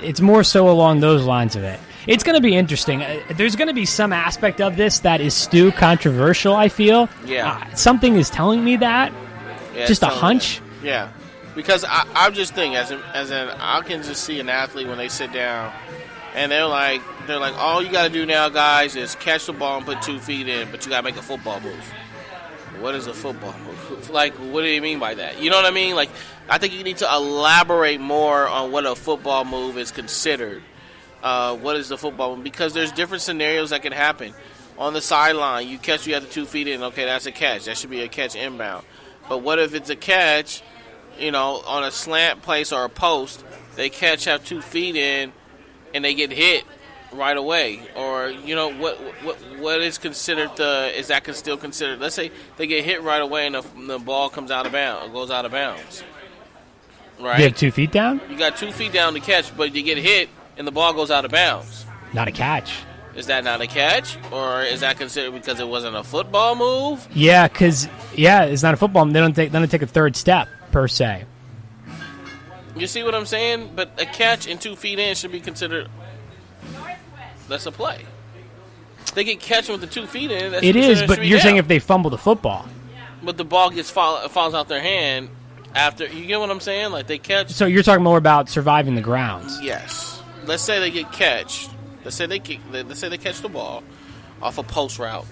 It's more so along those lines of it. It's going to be interesting. There's going to be some aspect of this that is still controversial, I feel. Yeah. Something is telling me that. Yeah, just a hunch. Yeah. Because I'm just thinking, as in, I can just see an athlete when they sit down, and they're like, all you got to do now, guys, is catch the ball and put 2 feet in, but you got to make a football move. What is a football move? Like, what do you mean by that? You know what I mean? Like, I think you need to elaborate more on what a football move is considered. What is the football move? Because there's different scenarios that can happen. On the sideline, you have the 2 feet in. Okay, that's a catch. That should be a catch inbound. But what if it's a catch, on a slant place or a post, they have 2 feet in, and they get hit right away? Or, what is considered is that still considered? Let's say they get hit right away and the ball goes out of bounds. Right? You have 2 feet down? You got 2 feet down to catch, but you get hit and the ball goes out of bounds. Not a catch. Is that not a catch? Or is that considered because it wasn't a football move? Yeah, it's not a football. They don't take a third step, per se. You see what I'm saying? But a catch and 2 feet in should be considered. That's a play. They get catching with the 2 feet in. It is, but you're saying if they fumble the football. But the ball falls out their hand after. You get what I'm saying? Like they catch. So you're talking more about surviving the grounds. Yes. Let's say they get catched. Let's say they catch the ball off a post route.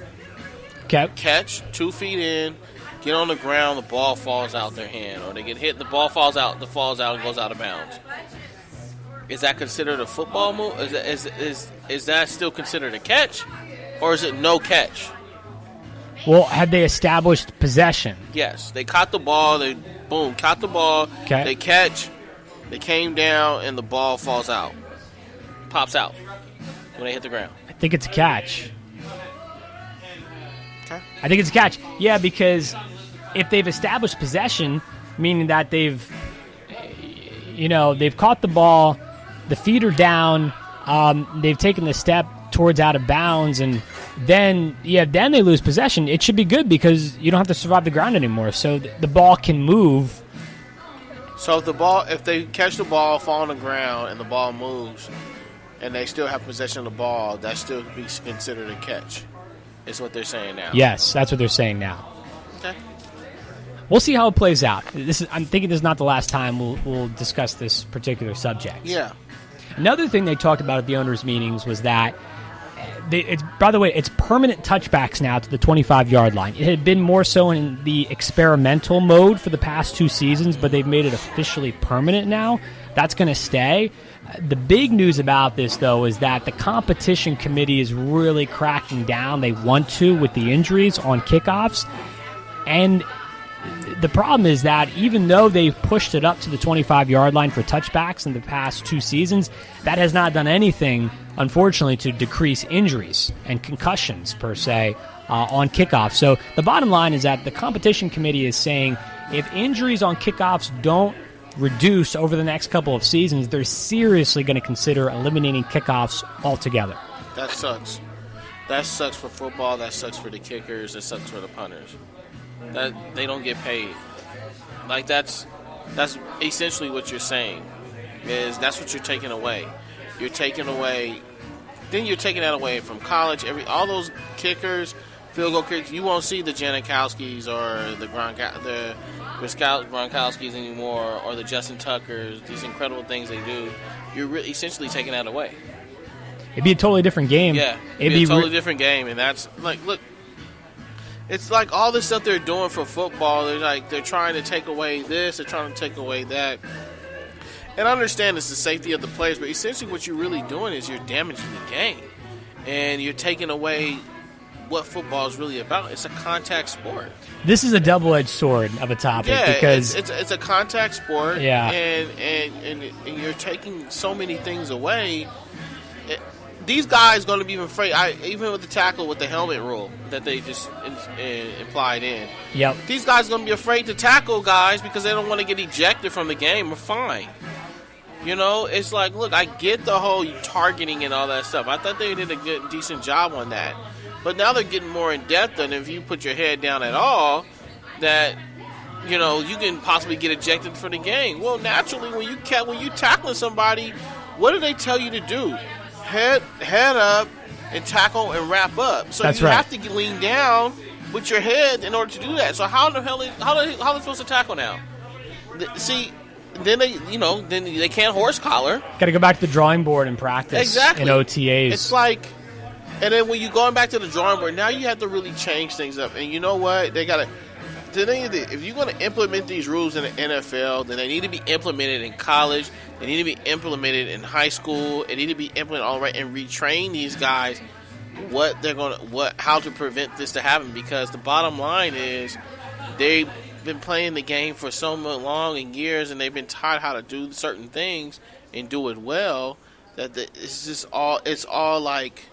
Okay. Catch 2 feet in, get on the ground, the ball falls out their hand, or they get hit, the ball falls out and goes out of bounds. Is that considered a football move? Is that still considered a catch, or is it no catch? Well, had they established possession? Yes, they caught the ball. They caught the ball. Okay. They catch. They came down, and the ball falls out, pops out when they hit the ground. I think it's a catch. Okay. I think it's a catch. Yeah, because if they've established possession, meaning that they've caught the ball, the feet are down, they've taken the step towards out of bounds, and then they lose possession. It should be good because you don't have to survive the ground anymore, so the ball can move. So if they catch the ball, fall on the ground, and the ball moves, and they still have possession of the ball, that still be considered a catch. Is what they're saying now. Yes, that's what they're saying now. Okay. We'll see how it plays out. I'm thinking this is not the last time we'll discuss this particular subject. Yeah. Another thing they talked about at the owners' meetings was that by the way, it's permanent touchbacks now to the 25-yard line. It had been more so in the experimental mode for the past 2 seasons, but they've made it officially permanent now. That's going to stay. The big news about this, though, is that the competition committee is really cracking down. They want to with the injuries on kickoffs. And the problem is that even though they've pushed it up to the 25-yard line for touchbacks in the past 2 seasons, that has not done anything, unfortunately, to decrease injuries and concussions, per se, on kickoffs. So the bottom line is that the competition committee is saying if injuries on kickoffs don't reduce over the next couple of seasons, they're seriously going to consider eliminating kickoffs altogether. That sucks. That sucks for football. That sucks for the kickers. That sucks for the punters. That they don't get paid. Like that's essentially what you're saying. Is that's what you're taking away. You're taking away. Then you're taking that away from college. All those kickers, field goal kickers. You won't see the Janikowskis or the Gronkowskis anymore, or the Justin Tuckers. These incredible things they do. You're essentially taking that away. It'd be a totally different game. Yeah, it'd be a totally different game, and that's like, look, it's like all this stuff they're doing for football. They're trying to take away this, they're trying to take away that. And I understand it's the safety of the players, but essentially what you're really doing is you're damaging the game, and you're taking away what football is really about. It's a contact sport. This is a double-edged sword of a topic because it's a contact sport. Yeah, and you're taking so many things away. These guys going to be afraid. Even with the tackle with the helmet rule that they just implied in. Yep. These guys going to be afraid to tackle guys because they don't want to get ejected from the game or fined. You know, it's like, look, I get the whole targeting and all that stuff. I thought they did a decent job on that. But now they're getting more in depth, and if you put your head down at all, that, you know, you can possibly get ejected for the game. Well, naturally, when you tackling somebody, what do they tell you to do? Head up and tackle and wrap up. So That's you right. have to lean down with your head in order to do that. So how the hell are they supposed to tackle now? See, then they can't horse collar. Got to go back to the drawing board and practice. Exactly. In OTAs. It's like, and then when you're going back to the drawing board, now you have to really change things up. And you know what? They got to. If you're going to implement these rules in the NFL, then they need to be implemented in college. They need to be implemented in high school. They need to be implemented all right and retrain these guys how to prevent this to happen. Because the bottom line is they've been playing the game for so long and years, and they've been taught how to do certain things and do it well. That it's all like.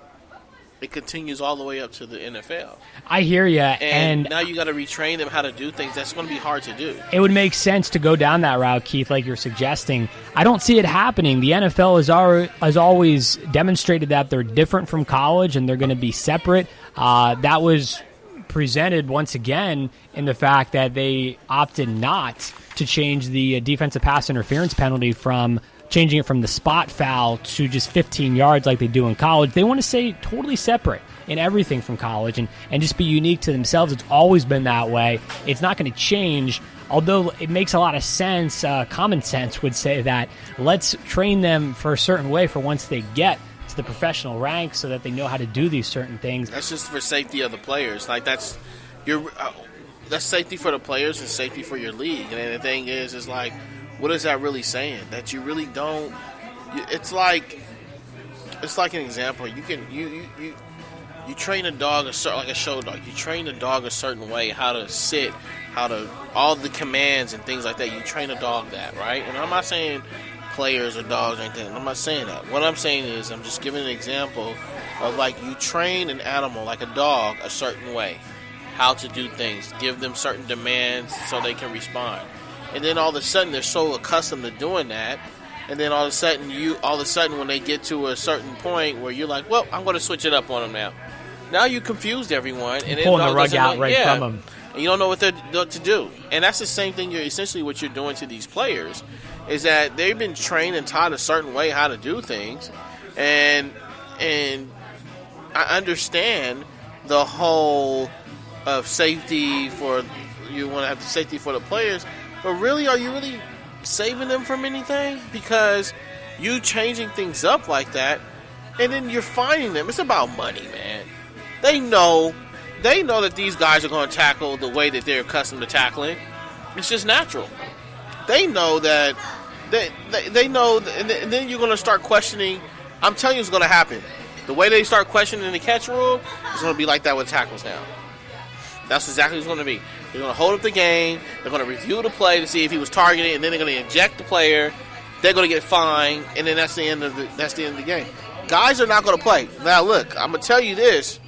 It continues all the way up to the NFL. I hear you. And now you got to retrain them how to do things. That's going to be hard to do. It would make sense to go down that route, Keith, like you're suggesting. I don't see it happening. The NFL has always demonstrated that they're different from college and they're going to be separate. That was presented once again in the fact that they opted not to change the defensive pass interference penalty from changing it from the spot foul to just 15 yards like they do in college. They want to stay totally separate in everything from college and just be unique to themselves. It's always been that way. It's not going to change, although it makes a lot of sense. Common sense would say that let's train them for a certain way for once they get to the professional ranks so that they know how to do these certain things. That's just for safety of the players. Like, that's safety for the players and safety for your league. And the thing is like, what is that really saying? That you really don't. It's like an example. You train a dog like a show dog. You train a dog a certain way, how to sit, all the commands and things like that. You train a dog that, right? And I'm not saying players or dogs or anything. I'm not saying that. What I'm saying is I'm just giving an example of, like, you train an animal like a dog a certain way, how to do things, give them certain demands so they can respond. And then all of a sudden they're so accustomed to doing that, and then all of a sudden when they get to a certain point where you're like, well, I'm going to switch it up on them now. Now you confused everyone, and pulling the rug out right from them. And you don't know what to do. And that's the same thing. Essentially what you're doing to these players is that they've been trained and taught a certain way how to do things, and I understand the whole of safety for you want to have the safety for the players, but really, are you really saving them from anything? Because you changing things up like that, and then you're finding them. It's about money, man. They know that these guys are going to tackle the way that they're accustomed to tackling. It's just natural. They know that they know, and then you're going to start questioning. I'm telling you, it's going to happen. The way they start questioning the catch rule is going to be like that with tackles now. That's exactly what it's going to be. They're going to hold up the game. They're going to review the play to see if he was targeted, and then they're going to eject the player. They're going to get fined, and then that's the end of the game. Guys are not going to play. Now, look, I'm going to tell you this.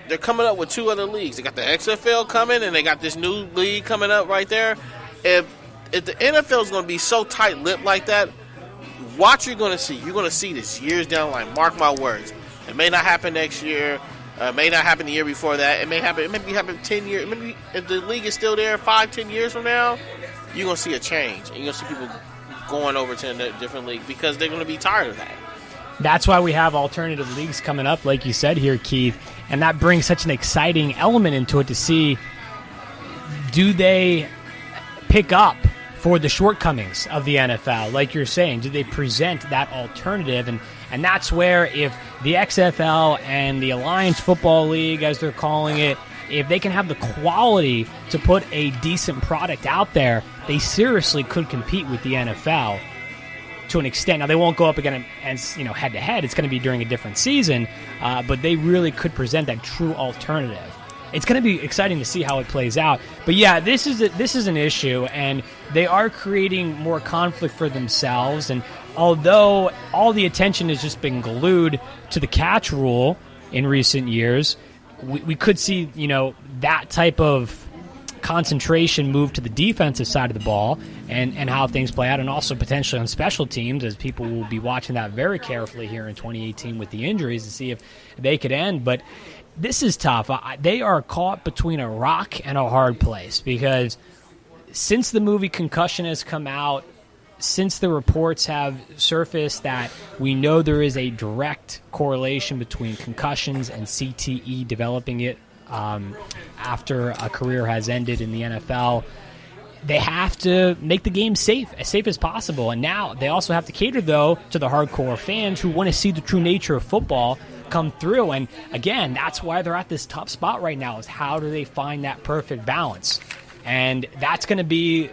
They're coming up with 2 other leagues. They got the XFL coming, and they got this new league coming up right there. If the NFL is going to be so tight-lipped like that, watch you're going to see. You're going to see this years down the line. Mark my words. It may not happen next year. It may not happen the year before that. It may happen 10 years. Maybe if the league is still there 5-10 years from now, you're going to see a change. And you're going to see people going over to a different league because they're going to be tired of that. That's why we have alternative leagues coming up, like you said here, Keith. And that brings such an exciting element into it to see, do they pick up for the shortcomings of the NFL? Like you're saying, do they present that alternative? And that's where, if the XFL and the Alliance Football League, as they're calling it, if they can have the quality to put a decent product out there, they seriously could compete with the NFL to an extent. Now, they won't go up again and head-to-head. It's going to be during a different season, but they really could present that true alternative. It's going to be exciting to see how it plays out. But yeah, this is an issue, and they are creating more conflict for themselves. And although all the attention has just been glued to the catch rule in recent years, we could see that type of concentration move to the defensive side of the ball and how things play out, and also potentially on special teams, as people will be watching that very carefully here in 2018 with the injuries to see if they could end. But this is tough. They are caught between a rock and a hard place, because since the movie Concussion has come out, since the reports have surfaced that we know there is a direct correlation between concussions and CTE developing it after a career has ended in the NFL, they have to make the game safe as possible. And now they also have to cater, though, to the hardcore fans who want to see the true nature of football come through. And again, that's why they're at this tough spot right now, is how do they find that perfect balance? And that's going to be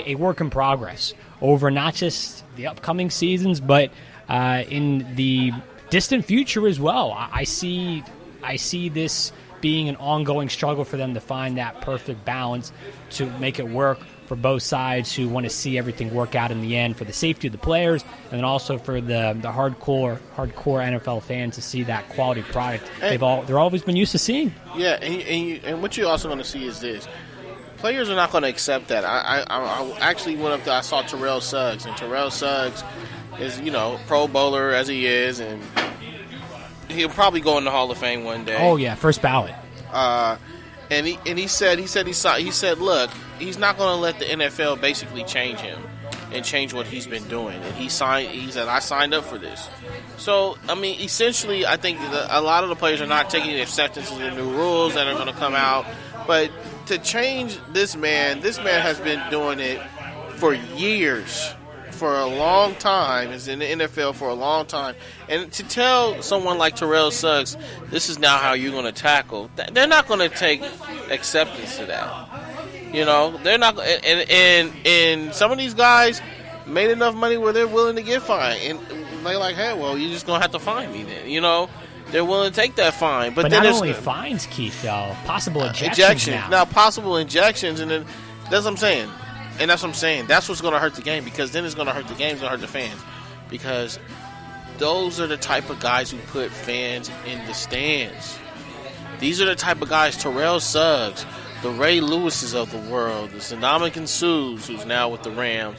a work in progress over not just the upcoming seasons, but in the distant future as well. I see this being an ongoing struggle for them to find that perfect balance to make it work for both sides who want to see everything work out in the end for the safety of the players, and then also for the hardcore NFL fans to see that quality product they're always been used to seeing. Yeah, and what you're also going to see is this. Players are not going to accept that. I actually went up there, I saw Terrell Suggs, and Terrell Suggs is, Pro Bowler as he is, and he'll probably go in the Hall of Fame one day. Oh, yeah, first ballot. And he said, look, he's not going to let the NFL basically change him and change what he's been doing. And he said, I signed up for this. So, I mean, essentially, I think a lot of the players are not taking acceptance of the new rules that are going to come out. But to change this man has been doing it for years, for a long time. He's in the NFL for a long time. And to tell someone like Terrell Suggs, this is now how you're going to tackle, they're not going to take acceptance to that. You know, they're not. And some of these guys made enough money where they're willing to get fined. And they're like, hey, well, you're just going to have to fine me then. You know, they're willing to take that fine. But then not only fines, Keith, though, possible ejections now, possible injections. And then that's what I'm saying. And that's what I'm saying. That's what's going to hurt the game, because then it's going to hurt the game, it's going to hurt the fans. Because those are the type of guys who put fans in the stands. These are the type of guys, Terrell Suggs, the Ray Lewises of the world, the Ndamukong Suhs, who's now with the Rams.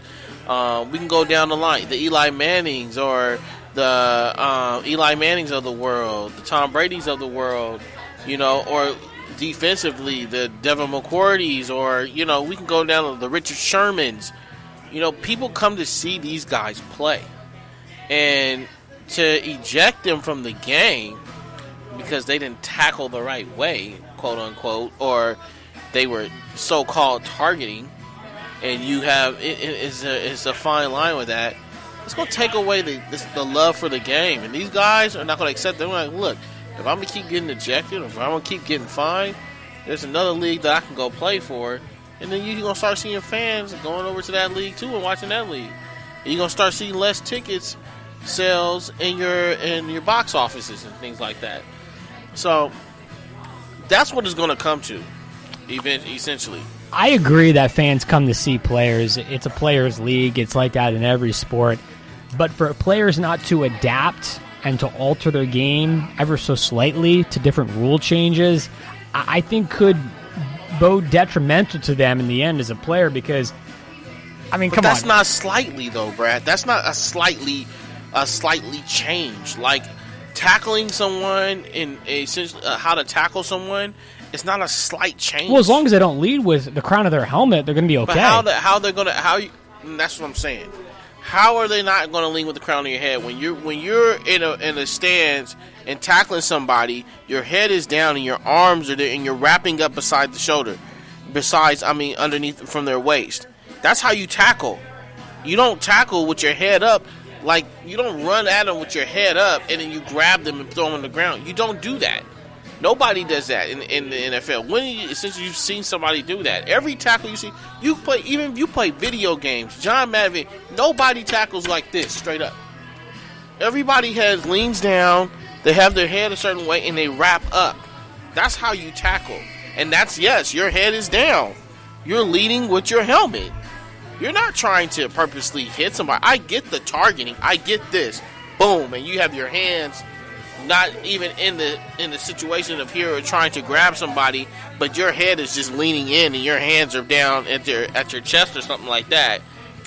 We can go down the line. The Eli Mannings or the Eli Mannings of the world, the Tom Bradys of the world, you know, or defensively, the Devin McCourtys, or, you know, we can go down to the Richard Shermans. You know, people come to see these guys play. And to eject them from the game because they didn't tackle the right way, quote unquote, or they were so-called targeting, and you have it's a fine line with that. It's going to take away the love for the game, and these guys are not going to accept it. They're like, look, if I'm going to keep getting ejected, if I'm going to keep getting fined, there's another league that I can go play for, and then you're going to start seeing fans going over to that league too and watching that league. And you're going to start seeing less tickets sales in your box offices and things like that. So that's what it's going to come to, essentially. I agree that fans come to see players. It's a players' league. It's like that in every sport. But for players not to adapt and to alter their game ever so slightly to different rule changes, I think could bode detrimental to them in the end as a player, because, I mean, come on. That's not slightly, though, Brad. That's not a slightly change. Like, tackling someone and essentially how to tackle someone, it's not a slight change. Well, as long as they don't lead with the crown of their helmet, they're going to be okay. But how they're going to that's what I'm saying. How are they not going to lean with the crown of your head when you're in a stance and tackling somebody? Your head is down and your arms are there, and you're wrapping up beside the shoulder, underneath from their waist. That's how you tackle. You don't tackle with your head up. Like, you don't run at them with your head up and then you grab them and throw them on the ground. You don't do that. Nobody does that in the NFL. Since you've seen somebody do that, every tackle you see, you play video games, John Madden, nobody tackles like this, straight up. Everybody leans down, they have their head a certain way, and they wrap up. That's how you tackle. And yes, your head is down. You're leading with your helmet. You're not trying to purposely hit somebody. I get the targeting. I get this. Boom. And you have your hands not even in the situation of here trying to grab somebody, but your head is just leaning in and your hands are down at your chest or something like that.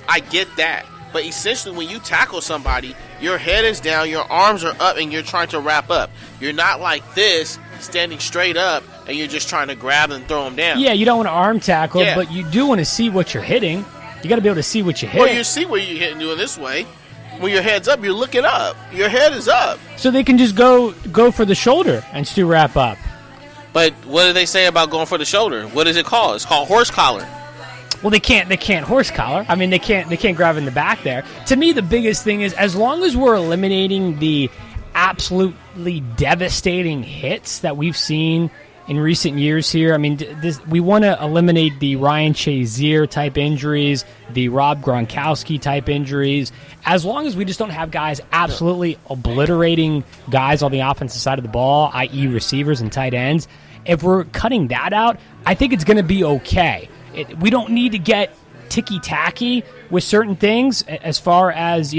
I get that. But essentially, when you tackle somebody, your head is down, your arms are up, and you're trying to wrap up. You're not like this, standing straight up, and you're just trying to grab and throw them down. Yeah, you don't want to arm tackle, but you do want to see what you're hitting. You got to be able to see what you're hitting. Well, you see what you're hitting doing this way. When your head's up, you're looking up. Your head is up. So they can just go for the shoulder and still wrap up. But what do they say about going for the shoulder? What is it called? It's called horse collar. Well, they can't horse collar. I mean, they can't grab in the back there. To me, the biggest thing is, as long as we're eliminating the absolutely devastating hits that we've seen in recent years here, I mean, we want to eliminate the Ryan Shazier type injuries, the Rob Gronkowski type injuries. As long as we just don't have guys absolutely obliterating guys on the offensive side of the ball, i.e. receivers and tight ends, if we're cutting that out, I think it's going to be okay. We don't need to get ticky-tacky with certain things as far as,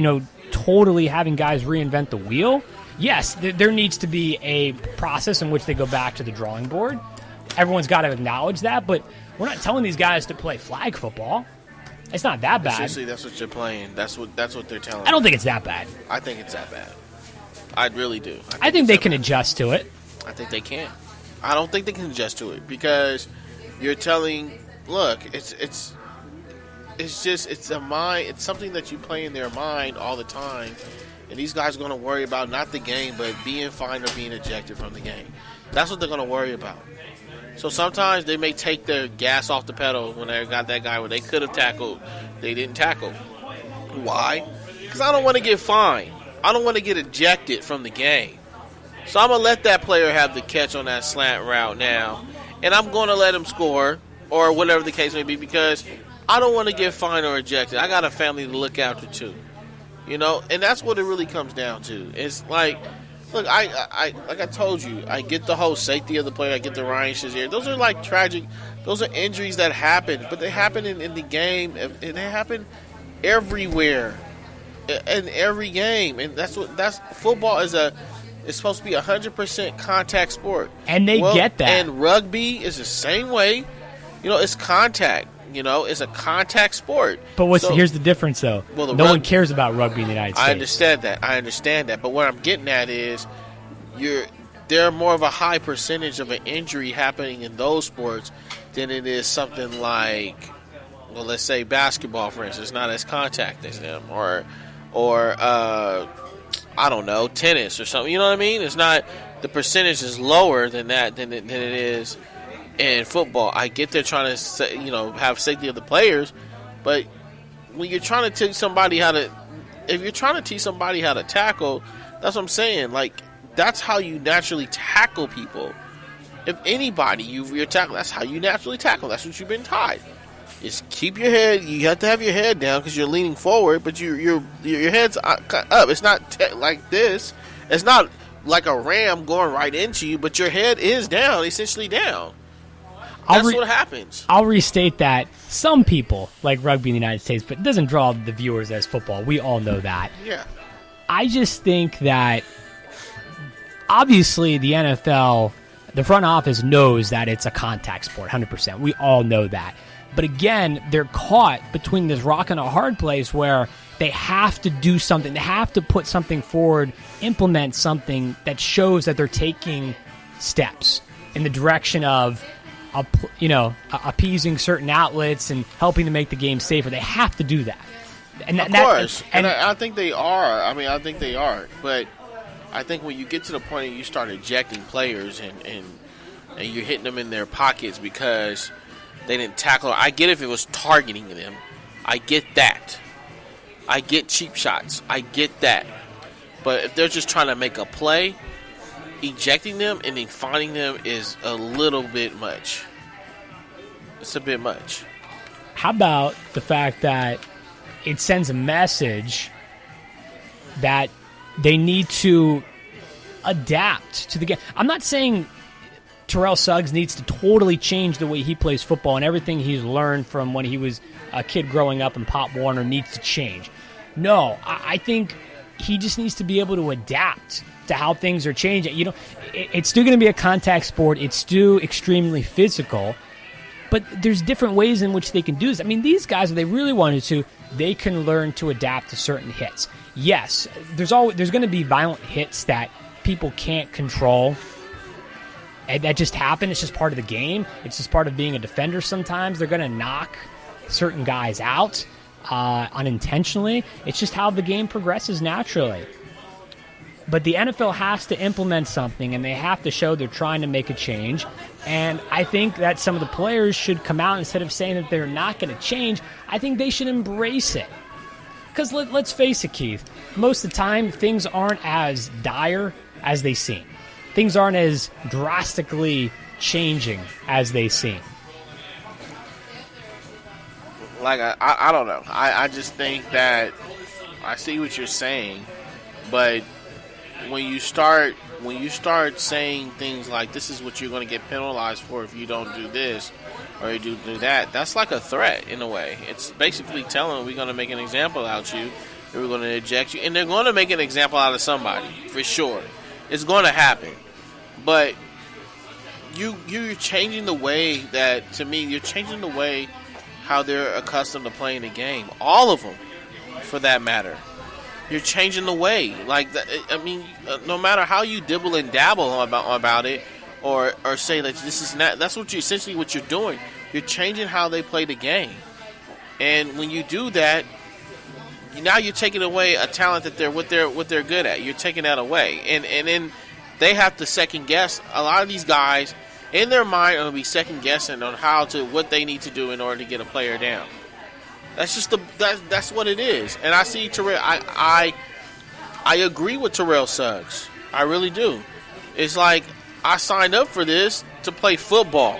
totally having guys reinvent the wheel. Yes, there needs to be a process in which they go back to the drawing board. Everyone's got to acknowledge that, but we're not telling these guys to play flag football. It's not that bad. Seriously, that's what you're playing. That's what they're telling. I don't think it's that bad. I think it's that bad. I really do. I think they can adjust to it. I think they can. I don't think they can adjust to it because you're telling, look, it's a mind. It's something that you play in their mind all the time, and these guys are going to worry about not the game, but being fined or being ejected from the game. That's what they're going to worry about. So sometimes they may take their gas off the pedal when they got that guy where they could have tackled, they didn't tackle. Why? Because I don't want to get fined. I don't want to get ejected from the game. So I'm going to let that player have the catch on that slant route now, and I'm going to let him score or whatever the case may be because I don't want to get fined or ejected. I got a family to look after too, you know, and that's what it really comes down to. It's like, look, I like I told you, I get the whole safety of the player. I get the Ryan Shazier. Those are like tragic. Those are injuries that happen, but they happen in the game, and they happen everywhere, in every game, and that's football is it's supposed to be 100% contact sport, and they get that. And rugby is the same way. You know, it's contact. You know, it's a contact sport. But here's the difference, though. Well, no one cares about rugby in the United States. I understand that. But what I'm getting at is there are more of a high percentage of an injury happening in those sports than it is something like, well, let's say basketball, for instance, not as contact as them, or I don't know, tennis or something. You know what I mean? It's not, the percentage is lower than that than it is in football. I get they're trying to, have safety of the players, but when you're trying to teach somebody if you're trying to teach somebody how to tackle, that's what I'm saying. Like, that's how you naturally tackle people. If anybody you're tackling, that's how you naturally tackle. That's what you've been taught. Just keep your head. You have to have your head down because you're leaning forward, but your head's up. It's not like this. It's not like a ram going right into you, but your head is down, essentially down. That's what happens. I'll restate that. Some people like rugby in the United States, but it doesn't draw the viewers as football. We all know that. Yeah. I just think that obviously the NFL, the front office knows that it's a contact sport, 100%. We all know that. But again, they're caught between this rock and a hard place where they have to do something. They have to put something forward, implement something that shows that they're taking steps in the direction of appeasing certain outlets and helping to make the game safer. They have to do that. And of course. And I think they are. I mean, I think they are. But I think when you get to the point and you start ejecting players and you're hitting them in their pockets because they didn't tackle, I get if it was targeting them. I get that. I get cheap shots. I get that. But if they're just trying to make a play, ejecting them and then finding them is a little bit much. It's a bit much. How about the fact that it sends a message that they need to adapt to the game? I'm not saying Terrell Suggs needs to totally change the way he plays football and everything he's learned from when he was a kid growing up in Pop Warner needs to change. No, I think he just needs to be able to adapt to how things are changing. You know, it's still going to be a contact sport. It's still extremely physical, but there's different ways in which they can do this. I mean, these guys, if they really wanted to, they can learn to adapt to certain hits. Yes, there's going to be violent hits that people can't control. And that just happen. It's just part of the game. It's just part of being a defender sometimes. They're going to knock certain guys out unintentionally. It's just how the game progresses naturally. But the NFL has to implement something, and they have to show they're trying to make a change. And I think that some of the players should come out instead of saying that they're not going to change. I think they should embrace it. Because let's face it, Keith, most of the time things aren't as dire as they seem. Things aren't as drastically changing as they seem. Like, I don't know. I just think that I see what you're saying, but when you start saying things like this is what you're going to get penalized for if you don't do this or you do that, that's like a threat in a way. It's basically telling them we're going to make an example out of you, and we're going to eject you, and they're going to make an example out of somebody for sure. It's going to happen, but you're changing the way that, to me, you're changing the way how they're accustomed to playing the game. All of them, for that matter. You're changing the way. Like, I mean, no matter how you dibble and dabble about it, or say that this is not. That's what essentially what you're doing. You're changing how they play the game, and when you do that, now you're taking away a talent that what they're good at. You're taking that away, and then they have to second guess. A lot of these guys in their mind are going to be second guessing on what they need to do in order to get a player down. That's just that's what it is. And I see Terrell. I agree with Terrell Suggs. I really do. It's like I signed up for this to play football.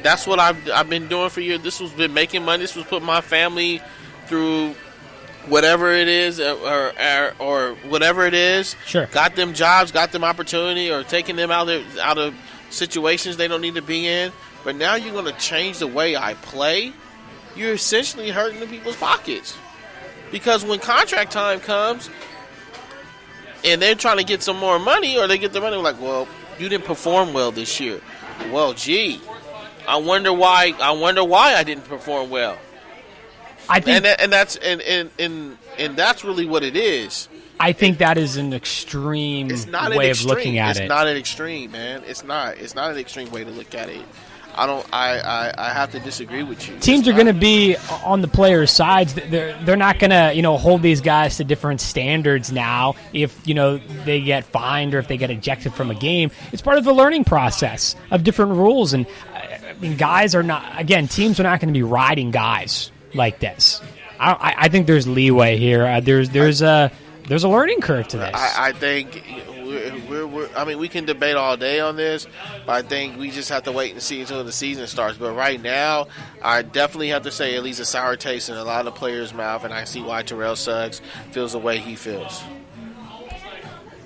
That's what I've been doing for years. This was been making money. This was putting my family through whatever it is or whatever it is. Sure. Got them jobs, got them opportunity, or taking them out of situations they don't need to be in. But now you're going to change the way I play. You're essentially hurting the people's pockets. Because when contract time comes and they're trying to get some more money, or they get the money, like, well, you didn't perform well this year. Well, gee, I wonder why I didn't perform well. I think, and that's really what it is. I think that is an extreme way of looking at it. It's not an extreme, man. It's not an extreme way to look at it. I have to disagree with you. Teams are going to be on the players' sides. They're not going to hold these guys to different standards now. If they get fined or if they get ejected from a game, it's part of the learning process of different rules. And I mean, guys are not. Again, teams are not going to be riding guys like this. I think there's leeway here. There's a learning curve to this. I think we can debate all day on this, but I think we just have to wait and see until the season starts. But right now, I definitely have to say at least a sour taste in a lot of players' mouth, and I see why Terrell Suggs feels the way he feels.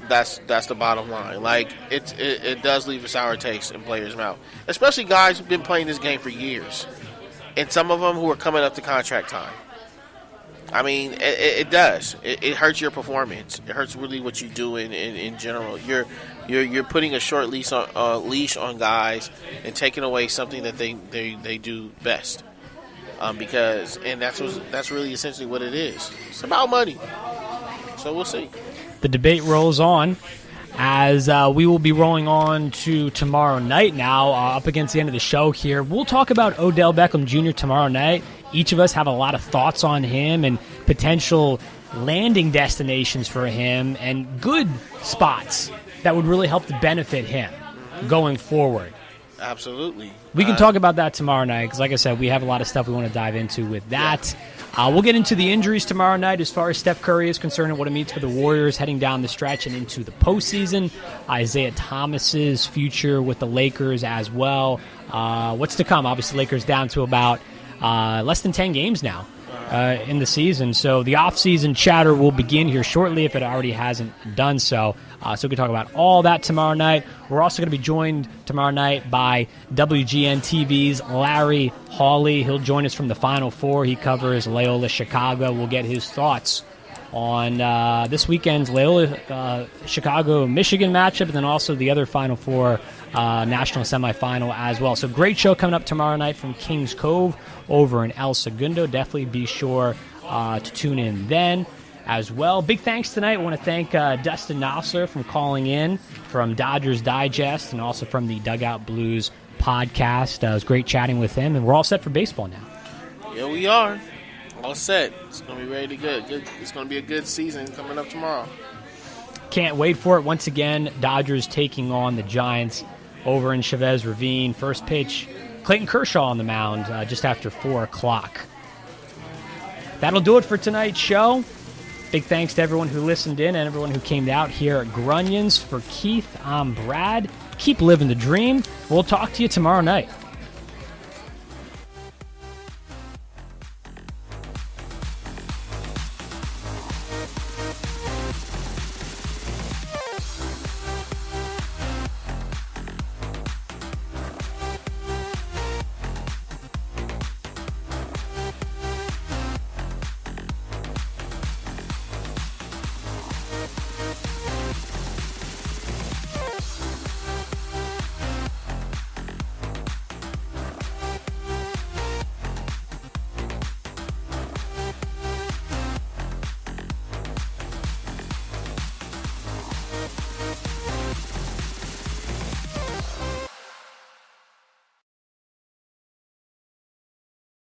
That's the bottom line. Like it does leave a sour taste in players' mouth, especially guys who've been playing this game for years, and some of them who are coming up to contract time. I mean, it does. It hurts your performance. It hurts really what you do in general. You're putting a short leash on guys and taking away something that they do best. Because that's really essentially what it is. It's about money. So we'll see. The debate rolls on as we will be rolling on to tomorrow night now, up against the end of the show here. We'll talk about Odell Beckham Jr. tomorrow night. Each of us have a lot of thoughts on him and potential landing destinations for him and good spots that would really help to benefit him going forward. Absolutely. We can talk about that tomorrow night because, like I said, we have a lot of stuff we want to dive into with that. We'll get into the injuries tomorrow night as far as Steph Curry is concerned and what it means for the Warriors heading down the stretch and into the postseason. Isaiah Thomas's future with the Lakers as well. What's to come? Obviously, Lakers down to about less than 10 games now in the season. So the offseason chatter will begin here shortly if it already hasn't done so. So we can talk about all that tomorrow night. We're also going to be joined tomorrow night by WGN TV's Larry Hawley. He'll join us from the Final Four. He covers Loyola Chicago. We'll get his thoughts on this weekend's Loyola Chicago-Michigan matchup, and then also the other Final Four national semifinal as well. So great show coming up tomorrow night from Kings Cove over in El Segundo. Definitely be sure to tune in then as well. Big thanks tonight. I want to thank Dustin Nosler from calling in from Dodgers Digest and also from the Dugout Blues podcast. It was great chatting with him, and we're all set for baseball now. Yeah, we are. All set. It's going to be ready to go. It's going to be a good season coming up tomorrow. Can't wait for it. Once again, Dodgers taking on the Giants over in Chavez Ravine. First pitch, Clayton Kershaw on the mound just after 4 o'clock. That'll do it for tonight's show. Big thanks to everyone who listened in and everyone who came out here at Grunions. For Keith, I'm Brad. Keep living the dream. We'll talk to you tomorrow night.